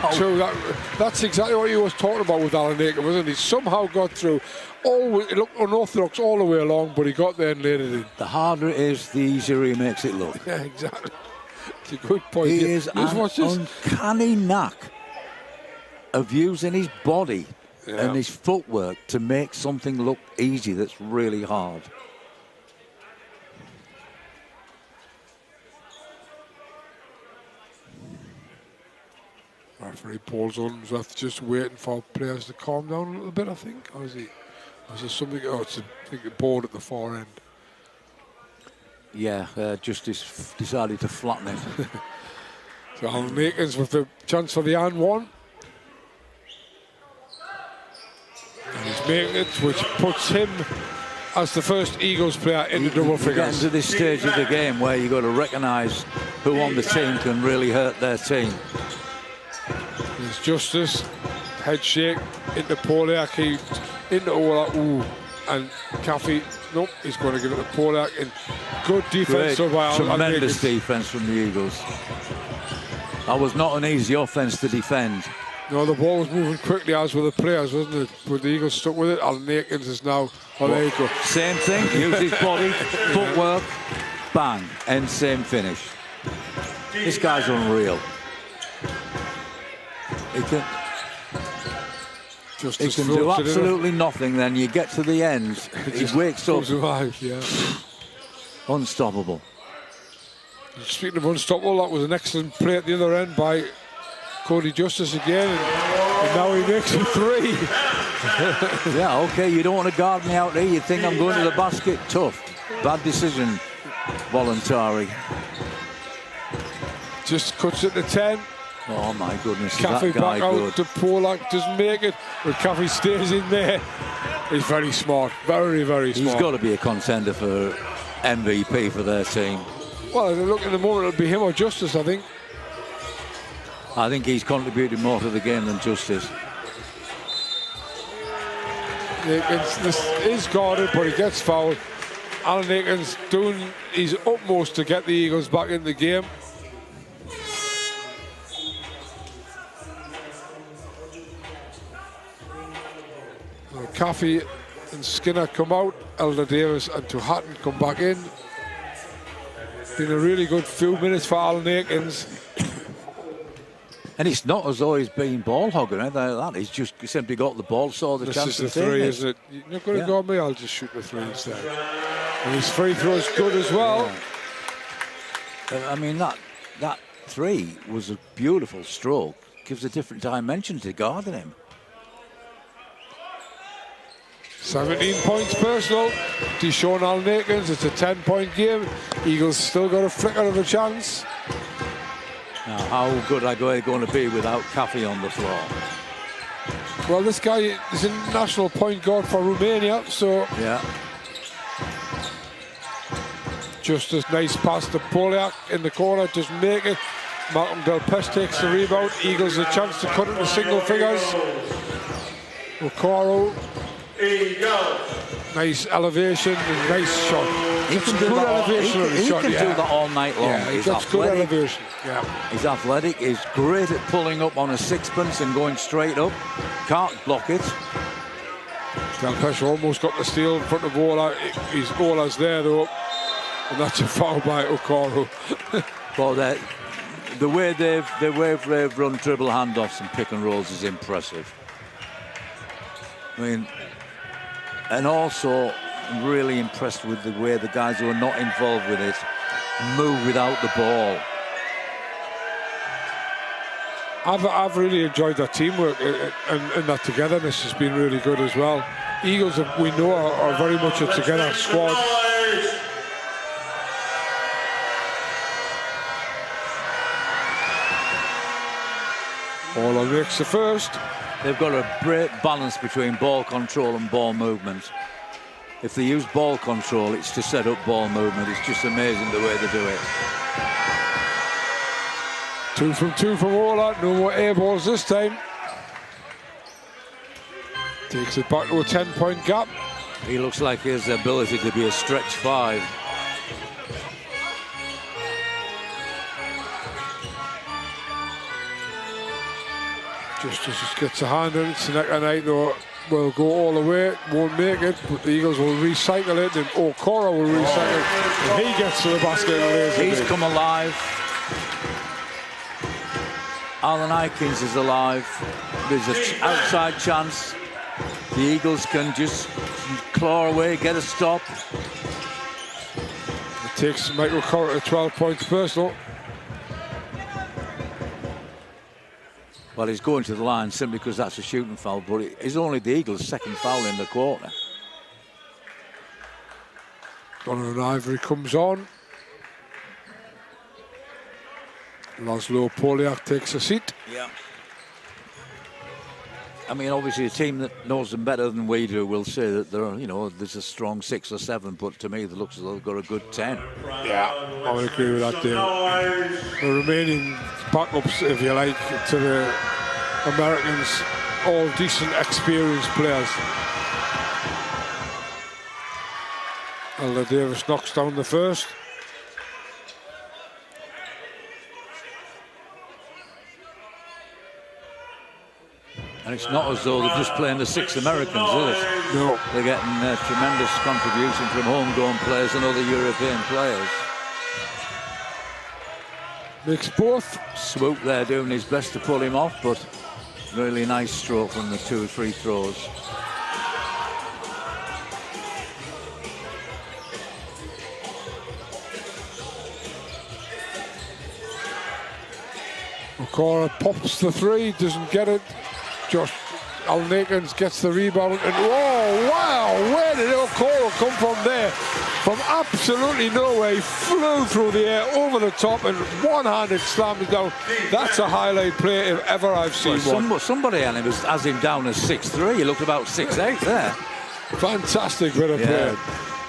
that's exactly what he was talking about with Alan Akins, wasn't he? Somehow got through. It looked unorthodox all the way along, but he got there and laid it in. The harder it is, the easier he makes it look. Yeah, exactly. It's a good point. He is an uncanny knack of using his body and his footwork to make something look easy that's really hard. Referee Paul's on, just waiting for players to calm down a little bit, I think. Or is there something? Oh, it's a board at the far end. Yeah, Justice decided to flatten it. So Alan Akins with the chance for the and one. And he's making it, which puts him as the first Eagles player in the double figures. Getting to this stage of the game where you've got to recognise who on the team can really hurt their team. There's Justice, head shake into Polak, into Ola, and Caffey. Nope, he's going to give it to Polak. And good defence by Alan. Tremendous defence from the Eagles. That was not an easy offence to defend. No, the ball was moving quickly, as were the players, wasn't it? But the Eagles stuck with it. Alan Akins is now. Oh, there you go. Same thing. Use his body, footwork, bang, and same finish. This guy's unreal. He can do absolutely nothing. Then you get to the end, he wakes up. Yeah. Unstoppable. Speaking of unstoppable, that was an excellent play at the other end by Cody Justice again, and now he makes a three. Yeah, okay, you don't want to guard me out there. You think I'm going to the basket? Tough. Bad decision, Voluntari. Just cuts it to 10. Oh my goodness, Caffey that guy back out good. to Polak, doesn't make it, but Caffey stays in there. He's very smart, very, very smart. He's got to be a contender for MVP for their team. Well, look, in the moment, it'll be him or Justice, I think. I think he's contributed more to the game than Justice. This is guarded, but he gets fouled. Alan Akins doing his utmost to get the Eagles back in the game. Caffey and Skinner come out, Elder Davis and Tuhatton come back in. Been a really good few minutes for Alan Akins. And it's not as though he's been ball hogging or anything like that. He's just simply got the ball, saw the chance to This is the three, isn't it? You're not going to guard me, I'll just shoot the three instead. And his free throw is good as well. Yeah. I mean, that three was a beautiful stroke. Gives a different dimension to guarding him. 17 points personal. Deshaun Alan Akins, it's a 10-point game. Eagles still got a flicker of a chance. Now, how good are they going to be without Caffey on the floor? Well, this guy is a national point guard for Romania, so yeah. just a nice pass to Polak in the corner, doesn't make it. Malcolm Del Pes takes the rebound. Eagles a chance to cut it to single figures. Okoro. Nice elevation and nice shot. He can do that all night long. Yeah, he's that's good athletic. elevation. Yeah. He's athletic. He's great at pulling up on a sixpence and going straight up. Can't block it. Del Pes almost got the steal in front of Ola. Ola's there though, and that's a foul by Okoro. But the way they've run dribble handoffs and pick and rolls is impressive. I mean, and also really impressed with the way the guys who are not involved with it move without the ball. I've really enjoyed that teamwork and that togetherness has been really good as well. Eagles, we know, are very much a together squad. Ola makes the first. they've got a great balance between ball control and ball movement. If they use ball control, it's to set up ball movement. It's just amazing the way they do it. 2 from 2 from Ola. No more air balls this time. Takes it back to a 10-point gap. He looks like he has the ability to be a stretch 5. Just gets a hand on it. Seneca Knight will go all the way. Won't make it, but the Eagles will recycle it, and O'Cora will recycle it. And he gets to the basket and lays it He's in. come alive. Alan Aikins is alive. There's an outside chance. The Eagles can just claw away, get a stop. It takes Michael O'Cora to 12 points personal. Well, he's going to the line simply because that's a shooting foul, but it is only the Eagles' second foul in the quarter. Donovan Ivory comes on. Laszlo Poliak takes a seat. Yeah. I mean, obviously, a team that knows them better than we do will say that there are, there's a strong 6 or 7, but to me, it looks as though they've got a good 10. Yeah, I would agree with that, Dave. The remaining backups, if you like, to the Americans, all decent, experienced players. Elder Davis knocks down the first. And it's not as though they're just playing the 6 Americans, is it? No. They're getting a tremendous contribution from homegrown players and other European players. Makes both. Swoop there doing his best to pull him off, but really nice stroke from the 2 free throws. O'Cora pops the 3, doesn't get it. Josh Alan Aikins gets the rebound, and oh wow, where did O'Cora come from there? From absolutely nowhere, he flew through the air over the top and one-handed slammed it down. That's a highlight play if ever I've seen one. Somebody has him down as 6'3". He looked about 6'8" there. Fantastic bit of play.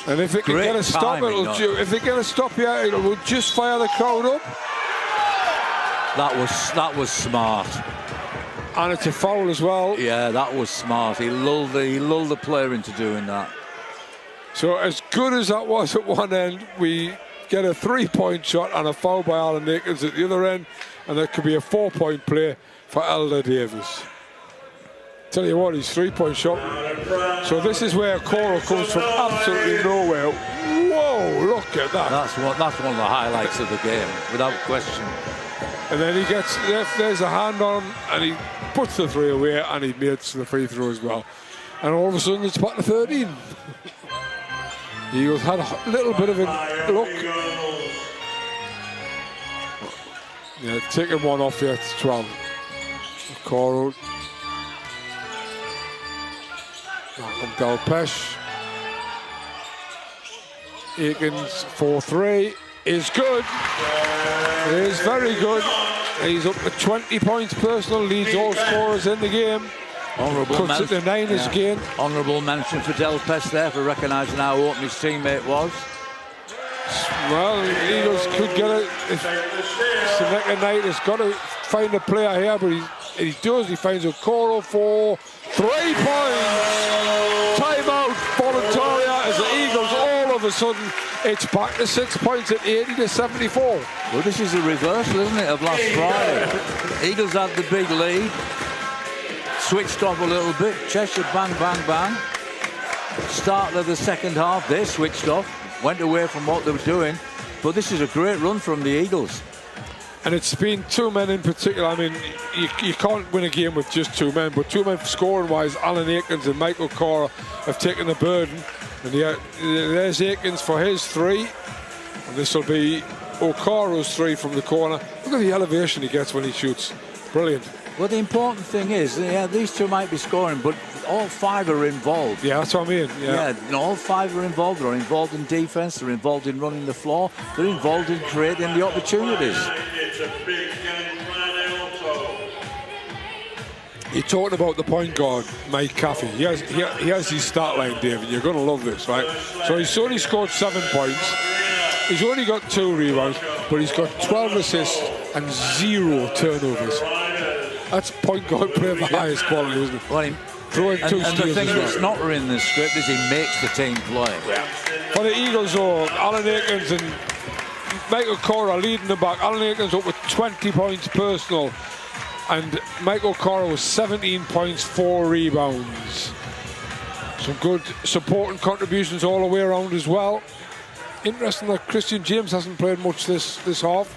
And if it can get a stop, if it get a stop here, it will just fire the crowd up. That was smart. And it's a foul as well. Yeah, that was smart. He lulled the player into doing that. So as good as that was at one end, we get a 3-point shot and a foul by Alan Aikins at the other end, and that could be a 4-point play for Elder Davis. Tell you what, his 3-point shot. So this is where O'Cora comes from absolutely nowhere. Whoa, look at that. That's one of the highlights of the game, without question. And then he gets, there's a hand on him, and he puts the 3 away, and he makes the free throw as well. And all of a sudden, it's back to 13. Eagles had a little bit of a look. Yeah, taking one off here, it's 12. Coral. Malcolm Delpesh. Aikens 4-3 is good. It is very good. He's up to 20 points personal, leads all scorers in the game. Cuts it to 9 again. Honourable mention for Delpesh there for recognising how open his teammate was. Well, the Eagles could get it. Seneca Knight has got to find a player here, but he does. He finds O'Cora for 3 points. Timeout, Voluntaria, as the Eagles all of a sudden, it's back to 6 points at 80-74. Well, this is a reversal, isn't it, of last Friday? Eagles had the big lead. Switched off a little bit. Cheshire bang, bang, bang. Start of the second half, they switched off. Went away from what they were doing. But this is a great run from the Eagles. And it's been 2 men in particular. I mean, you can't win a game with just 2 men, but 2 men scoring-wise, Alan Aikins and Michael O'Cora have taken the burden. And there's Aikins for his 3. And this will be O'Cora's 3 from the corner. Look at the elevation he gets when he shoots. Brilliant. Well, the important thing is, these 2 might be scoring, but all 5 are involved. Yeah, that's what I mean. Yeah, all 5 are involved. They're involved in defence. They're involved in running the floor. They're involved in creating the opportunities. It's a big game, You're talking about the point guard, Mike Caffey. He has his stat line, David. You're going to love this, right? So he's only scored 7 points. He's only got 2 rebounds, but he's got 12 assists and 0 turnovers. That's point guard play of the highest quality, isn't it? Well, and the thing that's not in the script is he makes the team play. Yeah. For the Eagles, though, Alan Aikens and Michael Cora leading the back. Alan Aikens up with 20 points personal. And Michael Cora was 17 points, 4 rebounds. Some good support and contributions all the way around as well. Interesting that Christian James hasn't played much this half.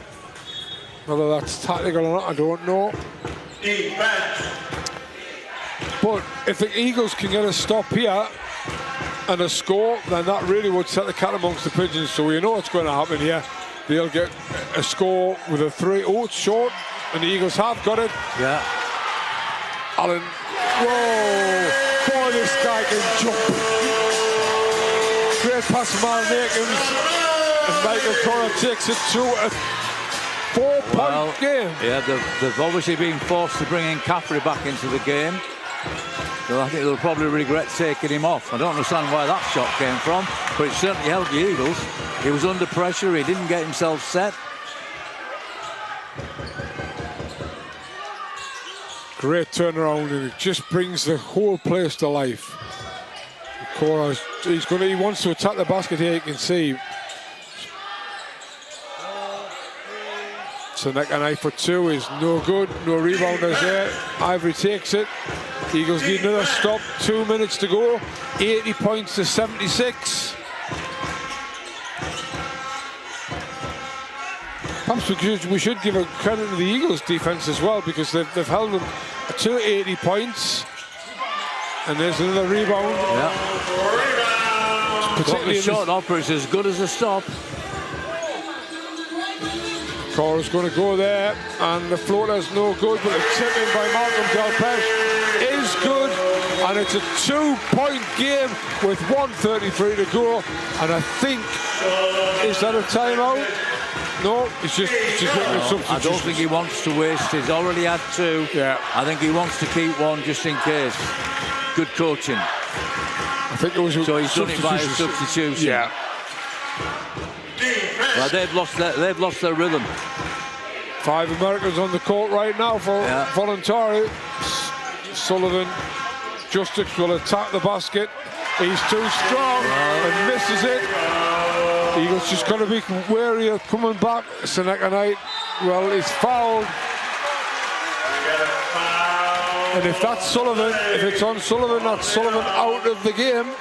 Whether that's tactical or not, I don't know. But if the Eagles can get a stop here and a score, then that really would set the cat amongst the pigeons. So we know what's going to happen here. They'll get a score with a 3. Oh, it's short. And the Eagles have got it. Yeah. Allen. Whoa. Boy, this guy can jump. Great pass from Alan Aikens. And Michael Cora takes it to a 4-point game. Yeah, they've obviously been forced to bring in Caffrey back into the game. So I think they'll probably regret taking him off. I don't understand where that shot came from, but it certainly helped the Eagles. He was under pressure. He didn't get himself set. Great turnaround, and it just brings the whole place to life. Cora, he wants to attack the basket here, you can see. So neck and eye for 2 is no good. No rebounders there. Ivory takes it. Eagles need another stop. 2 minutes to go. 80 points to 76. Perhaps we should give a credit to the Eagles defense as well, because they've held them to 80 points. And there's another rebound. Yeah. Particularly the shot offer is as good as a stop. Cora's going to go there, and the floater's no good, but the tip in by Malcolm Delpeche is good, and it's a 2-point game with 1:33 to go. And I think, is that a timeout? No, it's just making a substitution. I don't think he wants to waste. He's already had 2. Yeah. I think he wants to keep 1 just in case. Good coaching. I think it was a so he's done it by a substitution. Yeah. Well, they've lost their rhythm. 5 Americans on the court right now for Voluntari. Sullivan, Justice will attack the basket. He's too strong and misses it. Eagles just got to be wary of coming back. Seneca Knight, well, is fouled. And if that's Sullivan, if it's on Sullivan, that's Sullivan out of the game.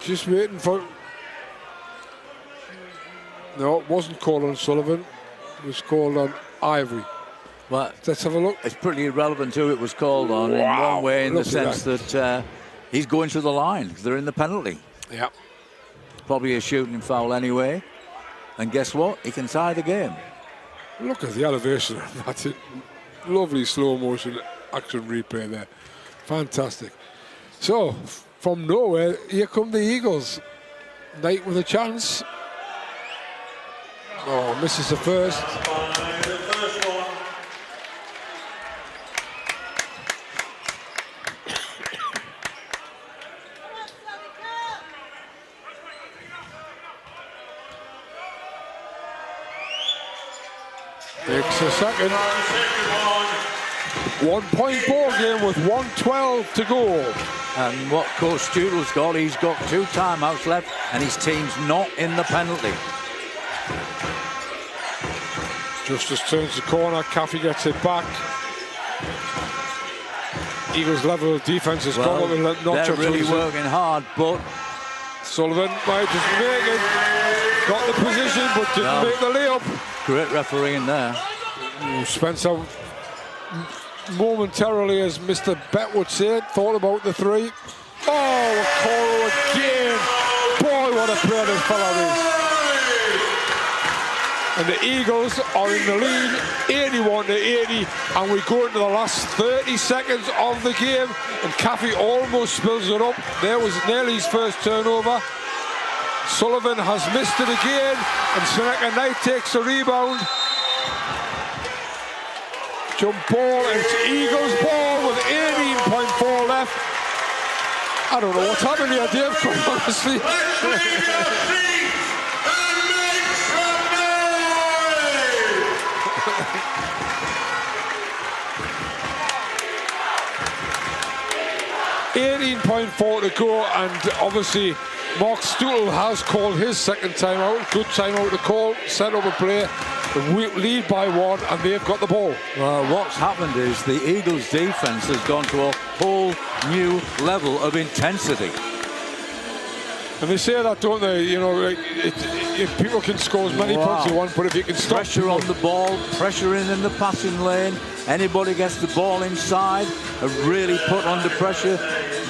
Just waiting for... No, it wasn't called on Sullivan. It was called on Ivory. Well, let's have a look. It's pretty irrelevant who it was called on in one way, in the sense that he's going to the line because they're in the penalty. Yeah. Probably a shooting foul anyway. And guess what? He can tie the game. Look at the elevation. That's it. Lovely slow motion action replay there. Fantastic. So, from nowhere, here come the Eagles. Knight with a chance. Oh, misses the first. Takes a second. 1-point ball game with 1:12 to go. And what Coach Studel's got, he's got 2 timeouts left, and his team's not in the penalty. Justice turns the corner, Caffey gets it back. Eagles level of defense has gone up and they're really working hard, but Sullivan might just make it. Got the position, but didn't make the layup. Great refereeing there. Spencer momentarily, as Mr. Bet would say, thought about the 3. Oh, Coro again. Boy, what a player this fella is. And the Eagles are in the lead, 81-80, and we go into the last 30 seconds of the game, and Caffey almost spills it up. There was nearly his first turnover. Sullivan has missed it again, and Seneca Knight takes the rebound. Jump ball, and it's Eagles ball with 18.4 left. I don't know what's happened here, Dave, quite honestly. .4 to go, and obviously Mark Stootle has called his second timeout. Good timeout to call, set up a play, lead by 1, and they've got the ball. Well, what's happened is the Eagles' defense has gone to a whole new level of intensity. And they say that, don't they? You know, if people can score as many points as they want, but if you can stop pressure on the ball, pressure in the passing lane, anybody gets the ball inside, are really put under pressure.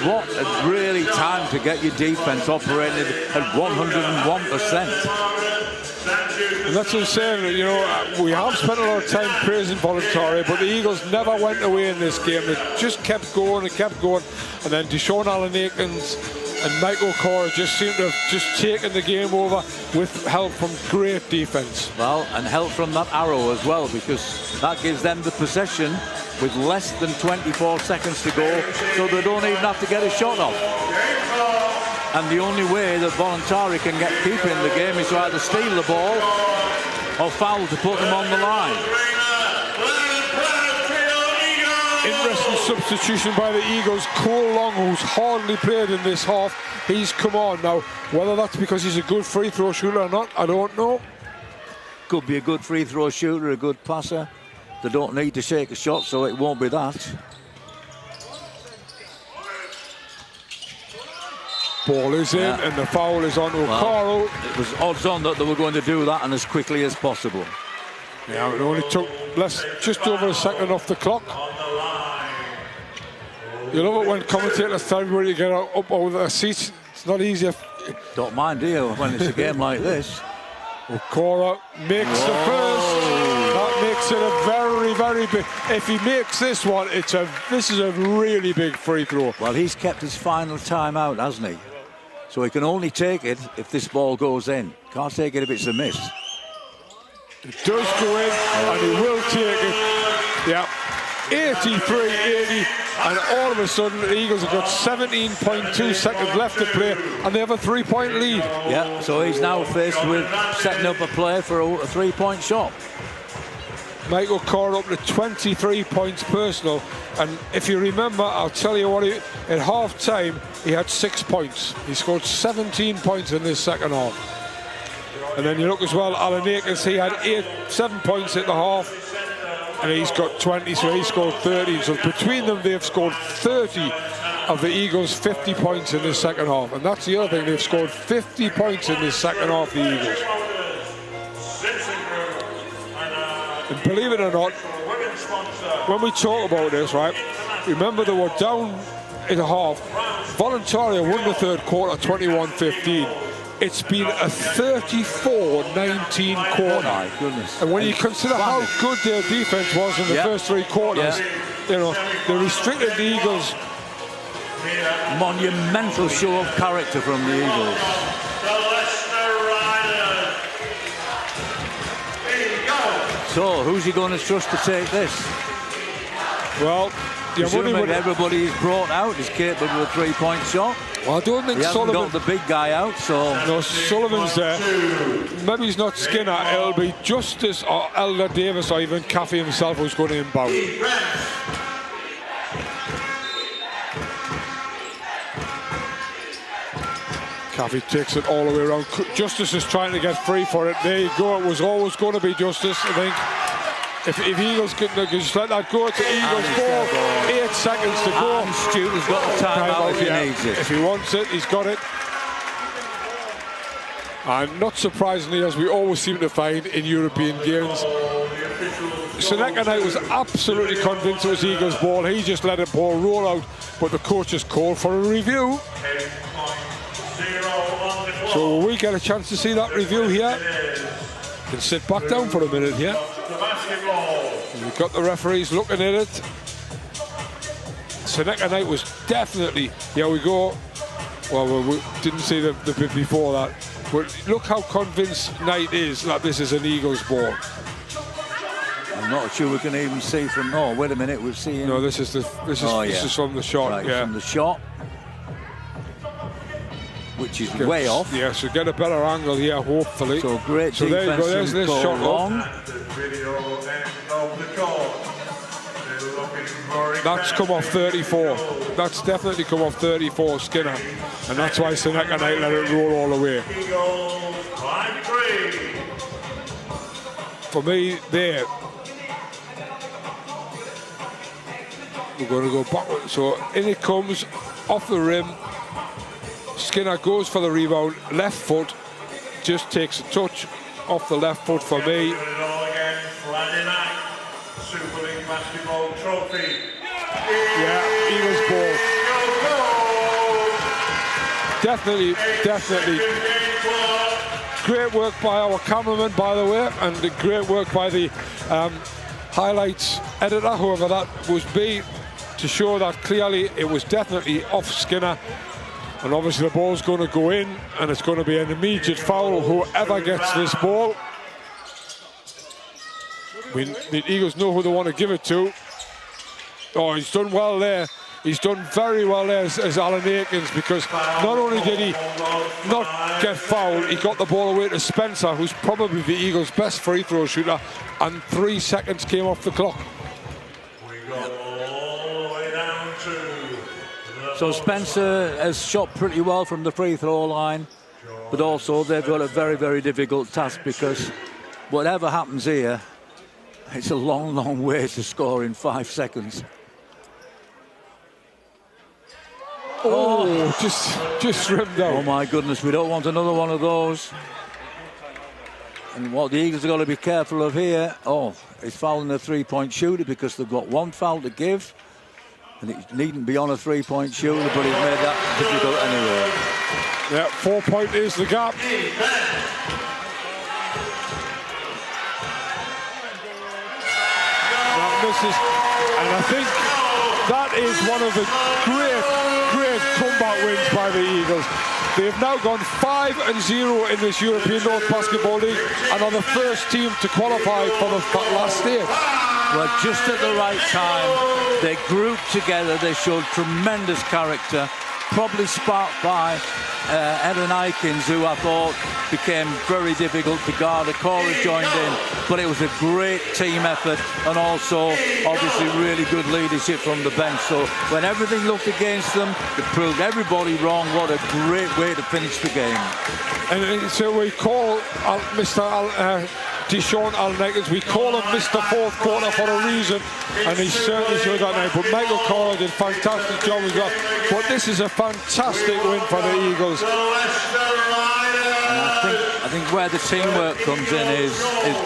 What a really time to get your defense operating at 101%. And that's what I'm saying, you know, we have spent a lot of time praising Voluntari, but the Eagles never went away in this game. They just kept going and kept going. And then Deshaun Allen-Akins and Mike O'Cora just seemed to have just taken the game over with help from great defense. Well, and help from that arrow as well, because that gives them the possession with less than 24 seconds to go, so they don't even have to get a shot off. And the only way that Voluntari can keep in the game is to either steal the ball or foul to put them on the line. Interesting substitution by the Eagles. Cole Long, who's hardly played in this half, he's come on. Now, whether that's because he's a good free throw shooter or not, I don't know. Could be a good free throw shooter, a good passer. They don't need to shake a shot, so it won't be that. Ball is in, and the foul is on O'Cora. It was odds on that they were going to do that, and as quickly as possible. Yeah, it only took just over a second off the clock. You love it when commentators tell you where you get up over their seats. It's not easy. Don't mind, do you, when it's a game like this? O'Cora makes the first. That makes it a very, very big. If he makes this one, this is a really big free throw. Well, he's kept his final time out, hasn't he? So he can only take it if this ball goes in. Can't take it if it's a miss. It does go in, and he will take it. Yeah, 83-80, and all of a sudden the Eagles have got 17.2 seconds left to play, and they have a 3-point lead. Yeah, so he's now faced with setting up a play for a 3-point shot. Mike O'Cora up to 23 points personal, and if you remember, I'll tell you what, at half time he had 6 points. He scored 17 points in this second half. And then you look as well, Allen-Akins, he had 7 points at the half, and he's got 20, so he scored 30. So between them, they've scored 30 of the Eagles' 50 points in this second half. And that's the other thing, they've scored 50 points in this second half, the Eagles. And believe it or not, when we talk about this, right, remember they were down in the half. Voluntari won the third quarter, 21-15. It's been a 34-19 quarter. My goodness. And when you consider how good their defense was in the first 3 quarters, you know, they restricted the Eagles. Monumental show of character from the Eagles. So, who's he going to trust to take this? Well, everybody he's brought out is capable of a 3-point shot. Well, I don't think Sullivan got the big guy out, so no, Sullivan's there. Maybe he's not Skinner. It'll be Justice or Elder Davis or even Caffey himself who's going to inbound. Caffey takes it all the way around. Justice is trying to get free for it. There you go. It was always going to be Justice, I think. If Eagles can just let that go, it's the Eagles ball. 8 seconds to go. And Stuart's got the timeout if he needs it. If he wants it, he's got it. And not surprisingly, as we always seem to find in European games, Seneca Knight was absolutely convinced it was Eagles ball. He just let the ball roll out, but the coach has called for a review. So will we get a chance to see that review here? We can sit back down for a minute here. We've got the referees looking at it. Seneca Knight was definitely, here we go. Well, we didn't see the bit before that. But look how convinced Knight is that this is an Eagles ball. I'm not sure we can even see from. Oh, wait a minute, we've seen. No, this is from the shot. Right, yeah, from the shot, which is way off. Yeah, so get a better angle here, hopefully. So great so there you defense go. There's from this Paul shot. Long. That's come off 34. That's definitely come off 34, Skinner. And that's why Seneca Knight let it roll all the way. For me, there. We're going to go backwards. So in it comes, off the rim. Skinner goes for the rebound. Left foot, just takes a touch off the left foot for me. Super League basketball trophy. Yeah, Eagles ball. Definitely. Great work by our cameraman, by the way, and great work by the highlights editor, whoever that was be, to show that clearly it was definitely off Skinner. And obviously the ball's going to go in, and it's going to be an immediate foul, whoever gets this ball. The Eagles know who they want to give it to. Oh, he's done well there. He's done very well there as Alan Akins, because not only did he not get fouled, he got the ball away to Spencer, who's probably the Eagles' best free throw shooter, and 3 seconds came off the clock. So Spencer has shot pretty well from the free throw line, but also they've got a very, very difficult task, because whatever happens here, it's a long, long way to score in 5 seconds. Oh, just rimmed out. Oh my goodness, we don't want another one of those. And what the Eagles have got to be careful of here, is fouling a three-point shooter, because they've got one foul to give. And it needn't be on a three-point shooter, but he's made that difficult anyway. Yeah, 4 point is the gap. Misses, and I think that is one of the great comeback wins by the Eagles. They've now gone 5-0 in this European North Basketball League, and are the first team to qualify for the last stage. Well, just at the right time, they grouped together, they showed tremendous character, probably sparked by Aaron Aikins, who I thought became very difficult to guard. Cora joined in, but it was a great team effort, and also obviously really good leadership from the bench. So when everything looked against them, they proved everybody wrong. What a great way to finish the game. And so we call Mr. Deshaun Allen Aikins, we call him Mr. Fourth Quarter for a reason, and he certainly showed that now. But Michael Cora did a fantastic job as well. But this is a fantastic win for the Eagles. And I think where the teamwork comes in is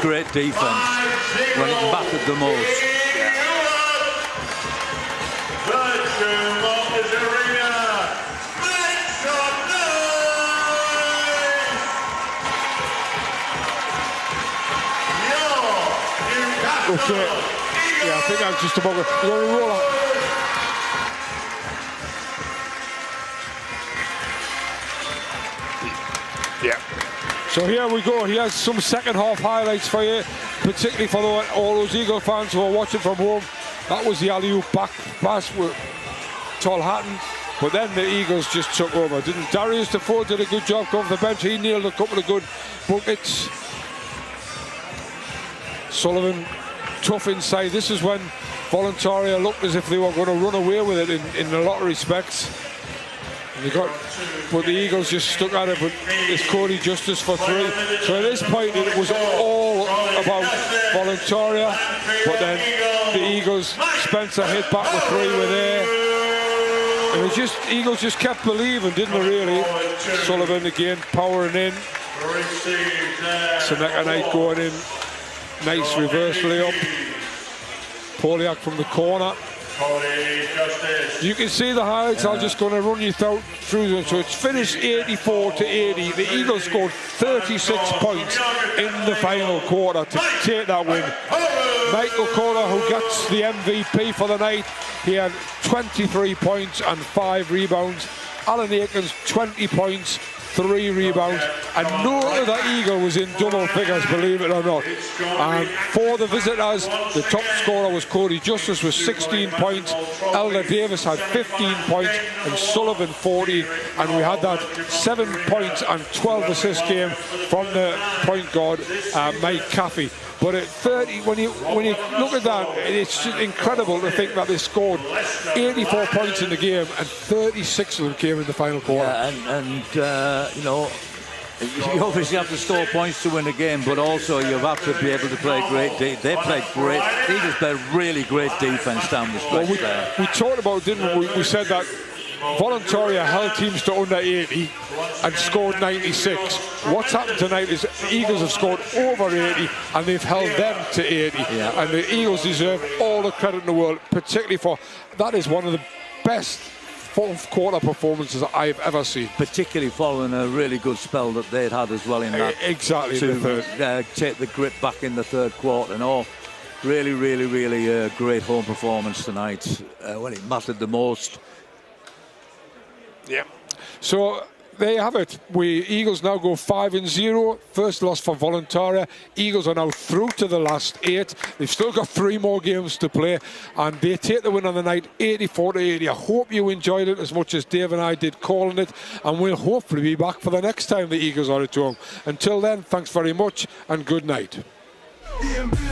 great defense when it mattered the most. Okay. Yeah, I think I'm just about to roll out. Yeah. So here we go. Here's some second half highlights for you, particularly for all those Eagle fans who are watching from home. That was the alley-oop back pass with Tolhatton, but then the Eagles just took over, didn't Darius Defoe did a good job coming from the bench. He nailed a couple of good buckets. Sullivan tough inside. This is when Voluntaria looked as if they were going to run away with it in a lot of respects. And but the Eagles just stuck at it. But it's Cody Justice for 3. So at this point it was all about Voluntaria. But then the Eagles, Spencer hit back with 3 were there. And it just Eagles just kept believing, didn't they really? Sullivan again powering in. Seneca Knight going in. Nice reverse layup. Poliak from the corner. You can see the highlights. I'm just going to run you through them. So it's finished 84-80. The Eagles scored 36 points in the final quarter to take that win. Michael Cora, who gets the MVP for the night, he had 23 points and 5 rebounds. Alan Akins, 20 points, 3 rebounds, and no other Eagle was in double figures, believe it or not. And for the visitors, the top scorer was Cody Justice with 16 points, Elder Davis had 15 points, and Sullivan 14, and we had that 7 points and 12 assist game from the point guard, Mike Caffey. But at 30, when you look at that, it's just incredible to think that they scored 84 points in the game, and 36 of them came in the final quarter. Yeah, you know, you obviously have to score points to win a game, but also you have to be able to play great. They played great. Eagles played really great defense down the stretch there. We talked about, didn't we? We said that Voluntaria held teams to under 80 and scored 96. What's happened tonight is the Eagles have scored over 80 and they've held them to 80. Yeah. And the Eagles deserve all the credit in the world, particularly for that is one of the best fourth quarter performances I've ever seen. Particularly following a really good spell that they'd had as well in that. Exactly. To take the grip back in the third quarter. No, really great home performance tonight when it mattered the most. Yeah. So there you have it. Eagles now go 5-0. First loss for Voluntaria. Eagles are now through to the last 8. They've still got 3 more games to play, and they take the win on the night, 84-80. I hope you enjoyed it as much as Dave and I did calling it, and we'll hopefully be back for the next time the Eagles are at home. Until then, thanks very much and good night. ENBLeague.